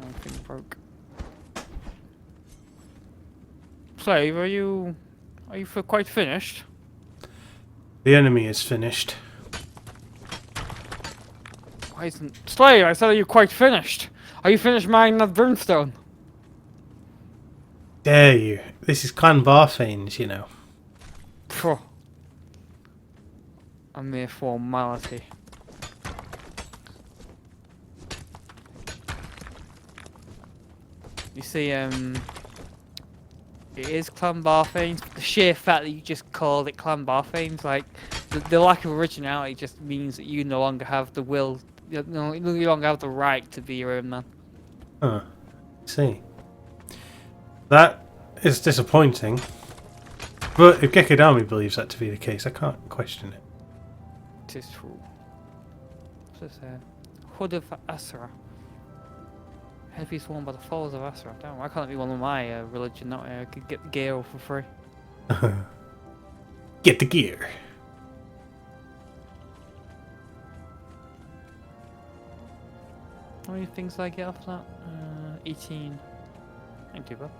Speaker 2: Everything broke. Slave, are you quite finished?
Speaker 1: The enemy is finished.
Speaker 2: Why isn't Slave? I said, are you quite finished? Are you finished mining that brimstone?
Speaker 1: Dare you? This is Clan Barthane's, you know.
Speaker 2: Phew. A mere formality. You see, it is Clan Barthane's. The sheer fact that you just called it Clan Barthane's, like, the lack of originality just means that you no longer have the will, you no longer have the right to be your own man.
Speaker 1: Huh. See. That is disappointing. But if Gekidami believes that to be the case, I can't question it.
Speaker 2: It is true. What's this here? Hood of Asura. Headpiece worn by the followers of Asura. Damn, why can't it be one of my religion? That way I could get the gear for free.
Speaker 1: Get the gear.
Speaker 2: How many things did I get off that? 18. Ain't too bad.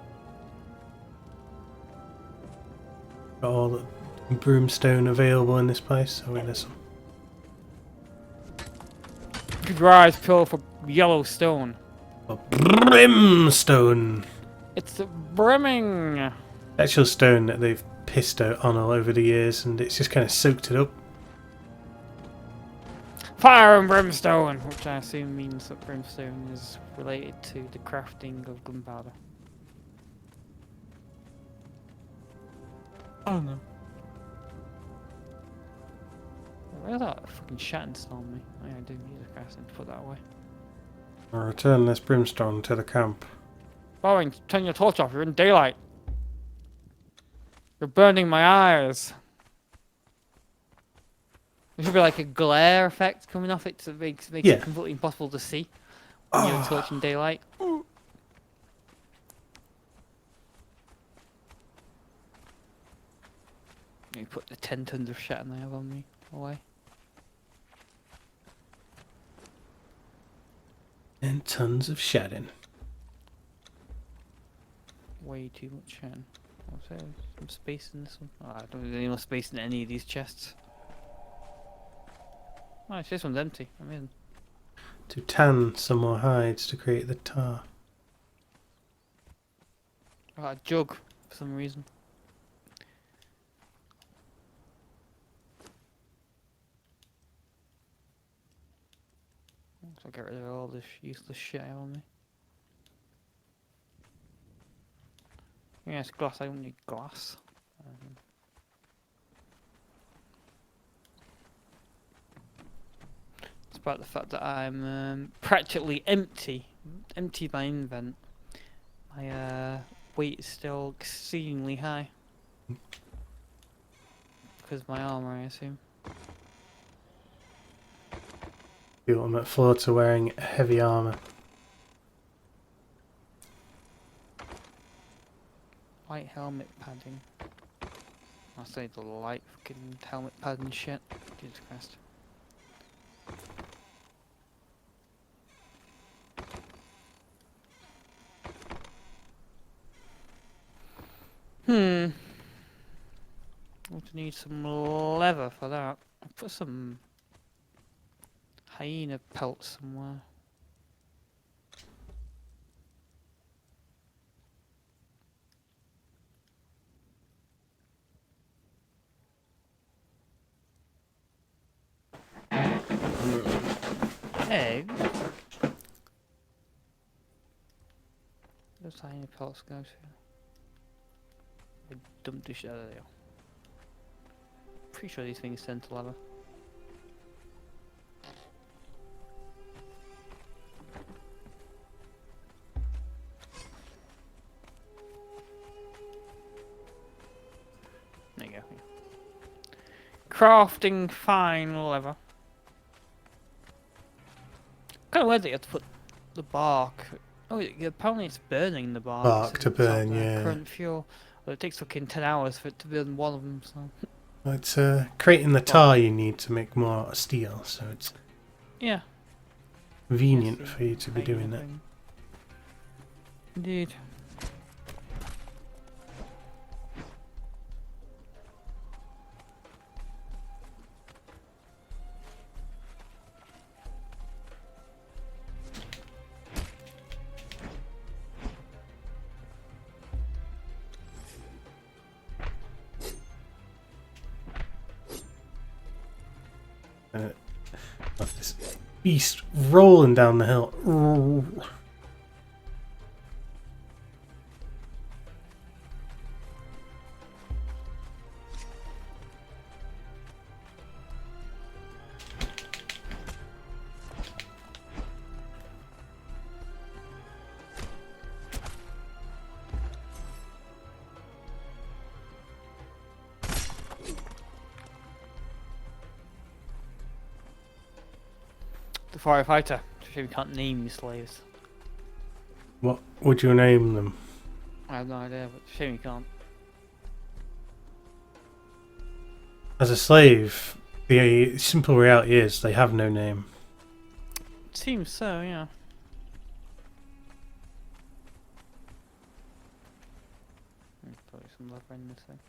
Speaker 1: Got all the broomstone available in this place, so there's some.
Speaker 2: Could rise pill for yellow stone.
Speaker 1: A brimstone!
Speaker 2: It's the brimming!
Speaker 1: Actual stone that they've pissed out on all over the years, and it's just kind of soaked it up.
Speaker 2: Fire and brimstone! Which I assume means that brimstone is related to the crafting of gunpowder. I don't know. Where's that fucking shatting still on me? Oh, yeah, I do need a casting to put that away.
Speaker 1: I'll return this brimstone to the camp.
Speaker 2: Bowing, turn your torch off, you're in daylight. You're burning my eyes. There should be like a glare effect coming off it to make it completely impossible to see when you're torch in daylight. You put the 10 tons of shit I have on me away.
Speaker 1: 10 tons of shedding.
Speaker 2: Way too much shit. What's there? Some space in this one? Oh, I don't really know space in any of these chests. Oh, this one's empty. Amazing.
Speaker 1: To tan some more hides to create the tar.
Speaker 2: I got a jug for some reason. So I'll get rid of all this useless shit I have on me. Yeah, it's glass. I don't need glass. Despite the fact that I'm practically empty my invent, my weight is still exceedingly high. Because of my armor, I assume.
Speaker 1: The ultimate floater wearing heavy armor.
Speaker 2: White helmet padding. I'll say the light fucking helmet padding shit. Jesus Christ. I'm going to need some leather for that. I'll put some hyena pelts somewhere. Hey. Where's hyena pelts go to? I dumped this out of there. Pretty sure these things tend to leather. There you go. Crafting fine leather. Kind of weird that you have to put the bark. Oh, apparently it's burning the bark.
Speaker 1: Bark to
Speaker 2: it's not
Speaker 1: burn,
Speaker 2: the
Speaker 1: yeah.
Speaker 2: Current fuel. Well, it takes fucking 10 hours for it to burn one of them. So.
Speaker 1: Well, it's creating the tar you need to make more steel, so it's
Speaker 2: Yeah.
Speaker 1: convenient
Speaker 2: Yes,
Speaker 1: for you to be doing that.
Speaker 2: Indeed.
Speaker 1: This beast rolling down the hill.
Speaker 2: The firefighter. We can't name these slaves.
Speaker 1: What would you name them?
Speaker 2: I have no idea, but shame you can't.
Speaker 1: As a slave, the simple reality is they have no name.
Speaker 2: It seems so, yeah. Probably some leather in this thing.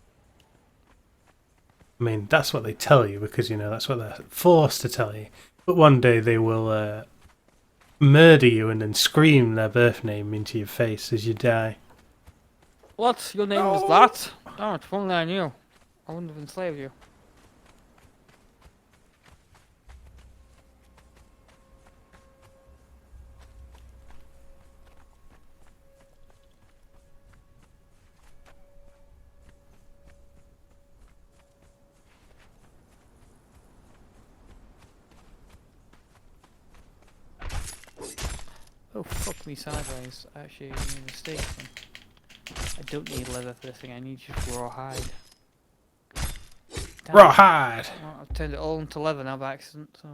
Speaker 1: I mean, that's what they tell you because, you know, that's what they're forced to tell you. But one day they will murder you and then scream their birth name into your face as you die.
Speaker 2: What? Your name is that? Oh, if only I knew. I wouldn't have enslaved you. Oh, fuck me sideways. Actually, I made a mistake. I don't need leather for this thing, I need just raw hide. Damn.
Speaker 1: Raw hide!
Speaker 2: Well, I've turned it all into leather now by accident, so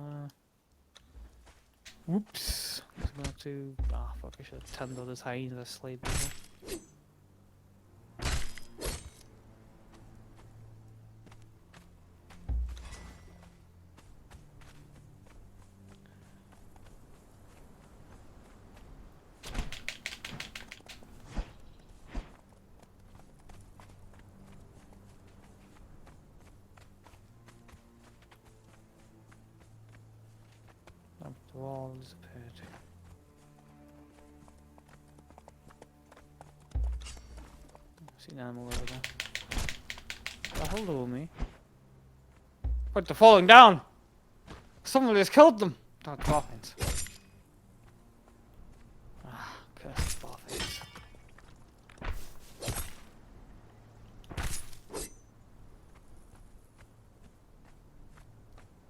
Speaker 2: whoops. I'm going to... Ah, fuck, I should have turned all those hyenas I slayed before. The wall disappeared. I see an animal over there. Hold over me. But they're falling down! Someone has killed them! Oh, dolphins. Ah, cursed dolphins.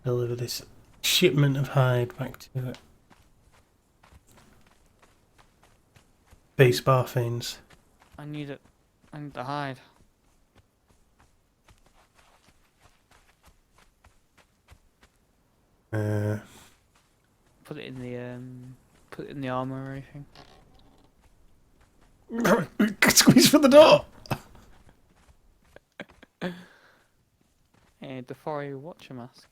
Speaker 1: Deliver this shipment of hide back to it. Base barfanes.
Speaker 2: I need it. I need to hide. Put it in the armor or anything.
Speaker 1: Squeeze for the door!
Speaker 2: Hey, the Foray Watcher mask.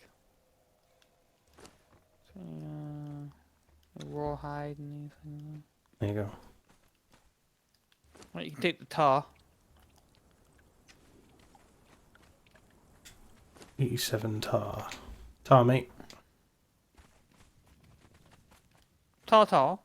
Speaker 2: Raw hide and anything.
Speaker 1: There you go.
Speaker 2: Right, you can take the tar.
Speaker 1: 87 tar. Tar, mate.
Speaker 2: Tar.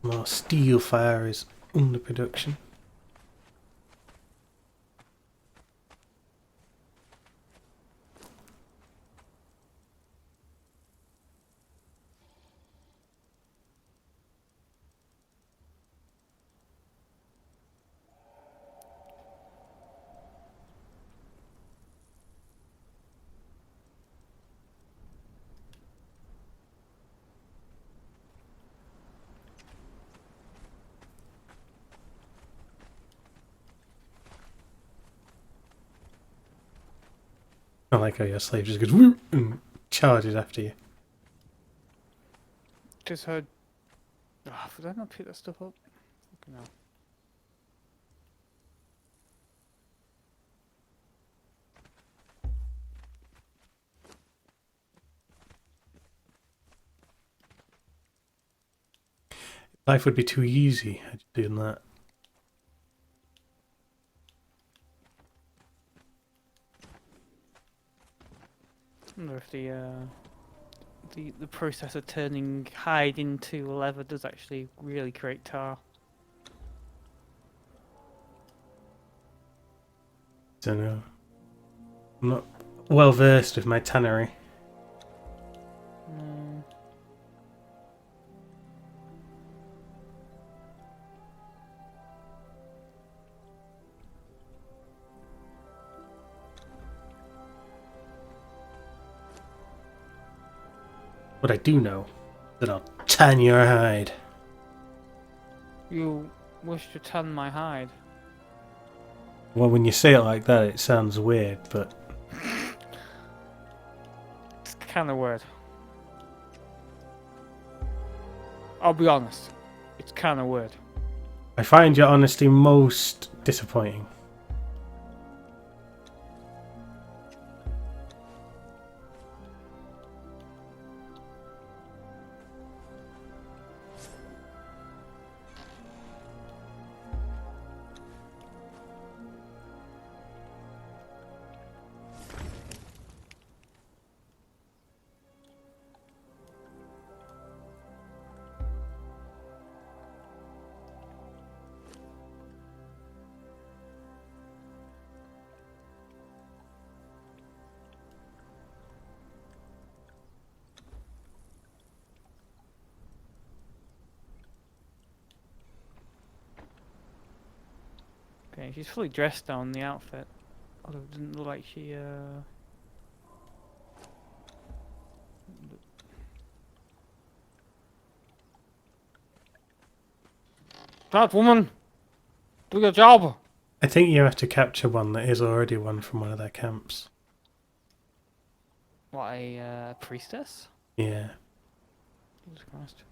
Speaker 1: More steel fire is under production. I like how your slave just goes whoop and charges after you.
Speaker 2: Just heard. Oh, did I not pick that stuff up? No.
Speaker 1: Life would be too easy doing that.
Speaker 2: I wonder if the process of turning hide into leather does actually really create tar.
Speaker 1: Don't know. I'm not well versed with my tannery.
Speaker 2: Mm.
Speaker 1: What I do know, that I'll tan your hide.
Speaker 2: You wish to tan my hide?
Speaker 1: Well, when you say it like that, it sounds weird, but
Speaker 2: It's kind of weird. I'll be honest. It's kind of weird.
Speaker 1: I find your honesty most disappointing.
Speaker 2: Okay, she's fully dressed now in the outfit. Although it doesn't look like she, That woman! Do your job!
Speaker 1: I think you have to capture one that is already one from one of their camps.
Speaker 2: What, a priestess?
Speaker 1: Yeah.
Speaker 2: Jesus Christ.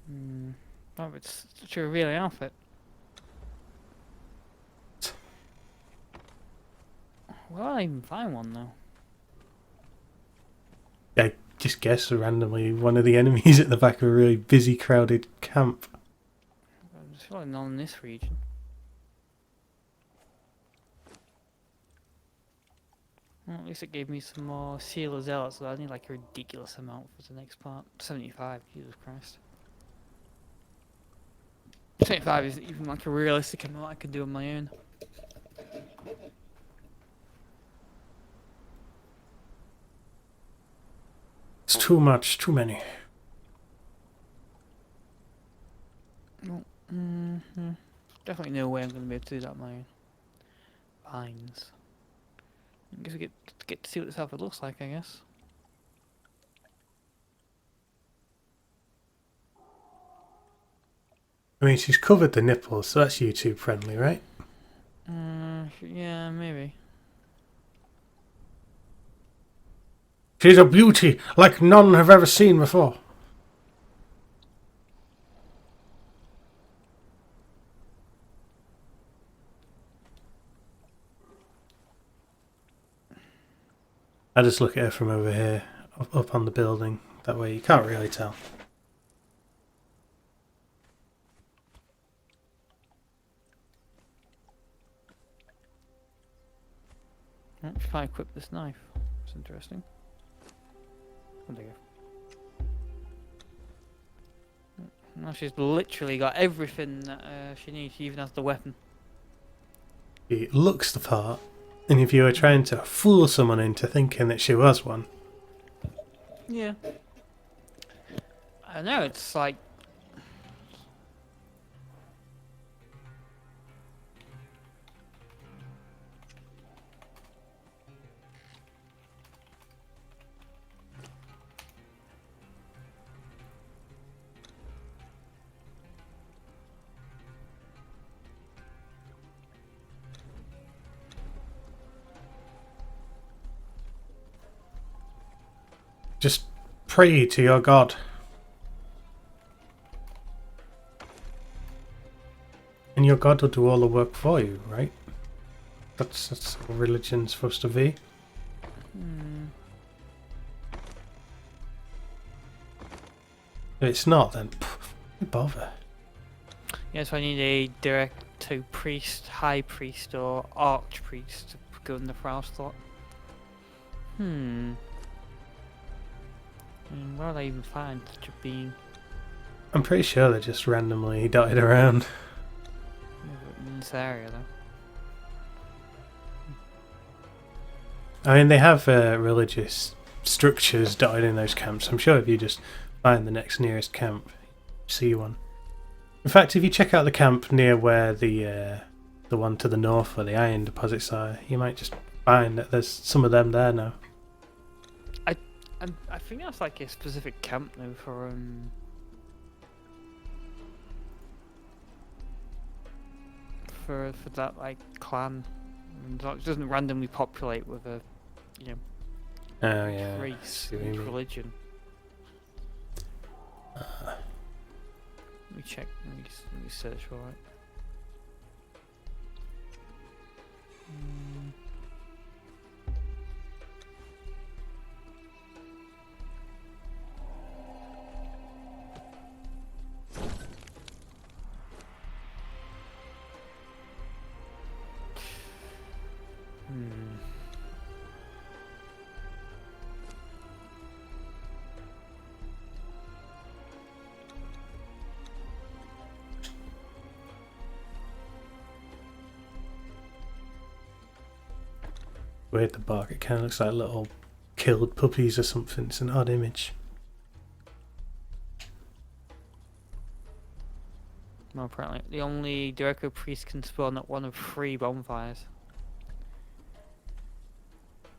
Speaker 2: Hmm. Oh, it's such a revealing outfit. Where will I even find one, though?
Speaker 1: I just guess randomly one of the enemies at the back of a really busy, crowded camp.
Speaker 2: There's probably none in this region. Well, at least it gave me some more Seal of Zealots, so I need like a ridiculous amount for the next part. 75, Jesus Christ. 75 isn't even like a realistic amount I can do on my own.
Speaker 1: It's too much, too many.
Speaker 2: Definitely no way I'm going to be able to do that on my own. Vines. I guess we get to see what this outfit looks like, I guess.
Speaker 1: I mean, she's covered the nipples, so that's YouTube friendly, right?
Speaker 2: Yeah, maybe.
Speaker 1: She's a beauty like none have ever seen before. I just look at her from over here, up on the building. That way you can't really tell.
Speaker 2: If I equip this knife, it's interesting. Oh, there you go. Now she's literally got everything that she needs. She even has the weapon.
Speaker 1: She looks the part, and if you were trying to fool someone into thinking that she was one,
Speaker 2: Yeah. I know, it's like...
Speaker 1: Just pray to your god. And your god will do all the work for you, right? That's what religion's supposed to be. If it's not, then why bother?
Speaker 2: Yeah, so I need a direct to priest, high priest, or archpriest to go in the Frau slot. Where would I even find such a being?
Speaker 1: I'm pretty sure they're just randomly dotted around.
Speaker 2: In this area, though.
Speaker 1: I mean, they have religious structures dotted in those camps. I'm sure if you just find the next nearest camp, see one. In fact, if you check out the camp near where the one to the north where the iron deposits are, you might just find that there's some of them there now.
Speaker 2: I think that's like a specific camp now for that like clan. I mean, it doesn't randomly populate with a
Speaker 1: Oh yeah,
Speaker 2: race, religion. Let me check. Let me search for it.
Speaker 1: Weird, the bark. It kind of looks like little killed puppies or something. It's an odd image.
Speaker 2: Well, apparently the only Dureko priest can spawn at one of 3 bonfires.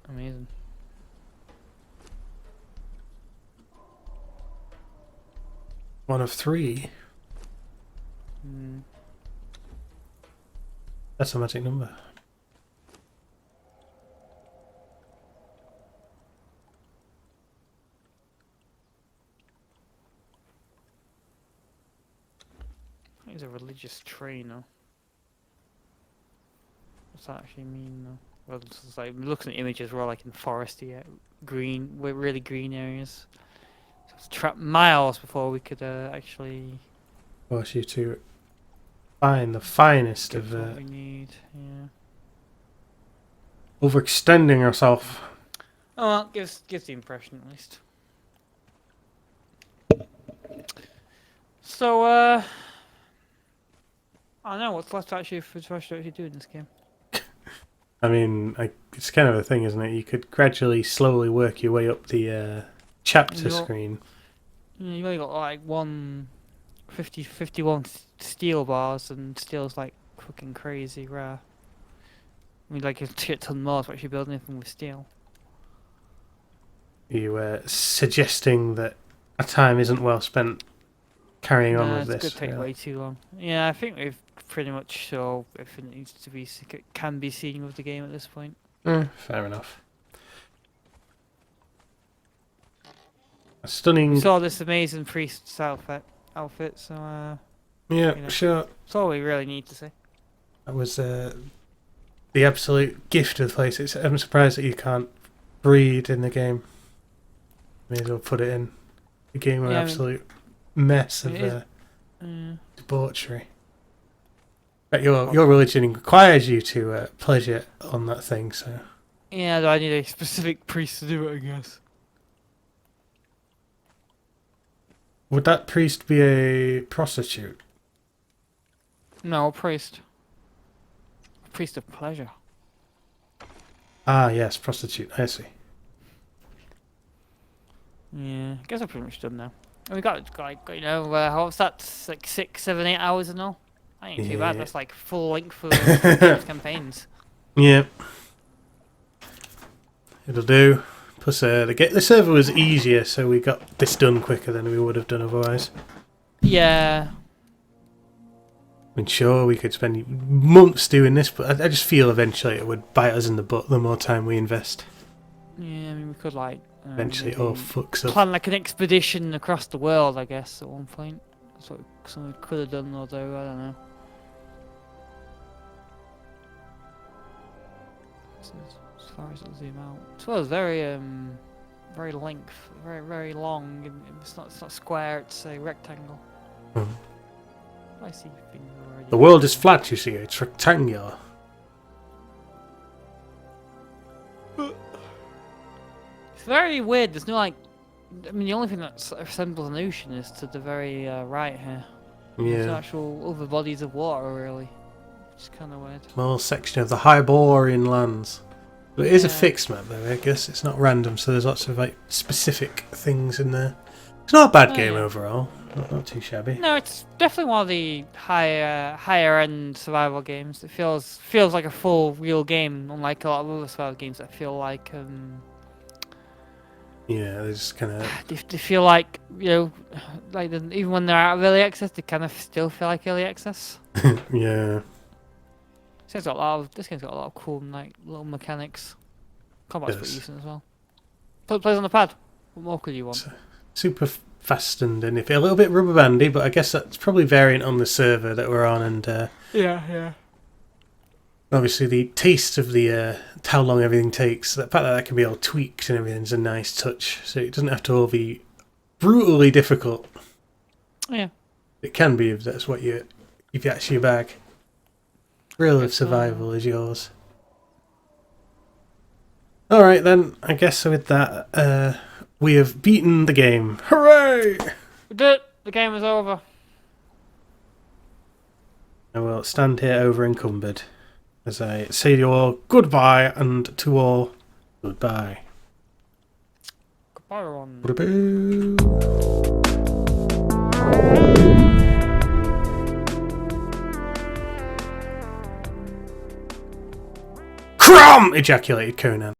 Speaker 2: Amazing.
Speaker 1: One of 3? That's a magic number.
Speaker 2: He's a religious trainer. What's that actually mean though? Well, it's like looking at images, we're all like in foresty, green, really green areas. So it's trapped miles before we could actually
Speaker 1: Force you to find the finest of
Speaker 2: what we need. Yeah.
Speaker 1: overextending yourself.
Speaker 2: Oh well, gives the impression at least. So I don't know what's left actually for us to actually do in this game.
Speaker 1: I mean, it's kind of a thing, isn't it? You could gradually, slowly work your way up the chapter screen.
Speaker 2: You only got like 51 steel bars, and steel's like fucking crazy rare. I mean, like a shit ton more to actually build anything with steel.
Speaker 1: You suggesting that our time isn't well spent carrying on with this?
Speaker 2: It's gonna take way too long. Yeah, I think we've pretty much shown everything that needs to be can be seen with the game at this point.
Speaker 1: Fair enough. A stunning.
Speaker 2: We saw this amazing priest's outfit, so
Speaker 1: yeah, sure.
Speaker 2: That's all we really need to see.
Speaker 1: That was the absolute gift of the place. I'm surprised that you can't breed in the game. May as well put it in. The game an absolute mess of debauchery. But your religion requires you to pleasure on that thing, so.
Speaker 2: Yeah, I need a specific priest to do it, I guess.
Speaker 1: Would that priest be a prostitute?
Speaker 2: No, a priest. A priest of pleasure.
Speaker 1: Ah, yes, prostitute. I see.
Speaker 2: Yeah, I guess I'm pretty much done now. And we got like, what's that? Like 6, 7, 8 hours and all? That ain't too bad. That's like full length for campaigns.
Speaker 1: Yeah. It'll do. Plus, the server was easier, so we got this done quicker than we would have done otherwise.
Speaker 2: Yeah.
Speaker 1: I mean, sure, we could spend months doing this, but I just feel eventually it would bite us in the butt the more time we invest.
Speaker 2: Yeah, I mean, we could like
Speaker 1: Eventually it all fucks up.
Speaker 2: Plan like an expedition across the world, I guess, at one point. That's what someone could have done, although I don't know. So as far as it'll zoom out, as well as very very long. It's not square. It's a rectangle. I see things already.
Speaker 1: The world is flat, you see. It's rectangular.
Speaker 2: It's very weird. There's no like. I mean, the only thing that resembles an ocean is to the very right here. There's no
Speaker 1: Yeah.
Speaker 2: actual other bodies of water, really. Which is kind of weird.
Speaker 1: Small section of the Hyborian lands. But it is a
Speaker 2: Yeah.
Speaker 1: fixed map, though. I guess it's not random, so there's lots of like specific things in there. It's not a bad game
Speaker 2: yeah.
Speaker 1: overall. Not too shabby.
Speaker 2: No, it's definitely one of the higher end survival games. It feels like a full real game, unlike a lot of other survival games that feel like
Speaker 1: Yeah, there's kind of.
Speaker 2: they feel like, you know, like even when they're out of early access, they kind of still feel like early access.
Speaker 1: Yeah.
Speaker 2: This game's got a lot of cool like little mechanics. Combat's pretty
Speaker 1: Yes.
Speaker 2: decent as well. Plays on the pad. What more could you want?
Speaker 1: Super fast and if a little bit rubber bandy, but I guess that's probably variant on the server that we're on, and
Speaker 2: Yeah.
Speaker 1: obviously the taste of the how long everything takes. The fact that can be all tweaked and everything's a nice touch, so it doesn't have to all be brutally difficult.
Speaker 2: Yeah.
Speaker 1: It can be if that's what if that's your bag. Thrill of
Speaker 2: Guess so.
Speaker 1: survival is yours. Alright then, I guess with that, we have beaten the game. Hooray!
Speaker 2: We did it! The game is over.
Speaker 1: I will stand here over encumbered as I say to you all goodbye, and to all goodbye.
Speaker 2: Goodbye, everyone.
Speaker 1: Boo-boo. Crum! Ejaculated Conan.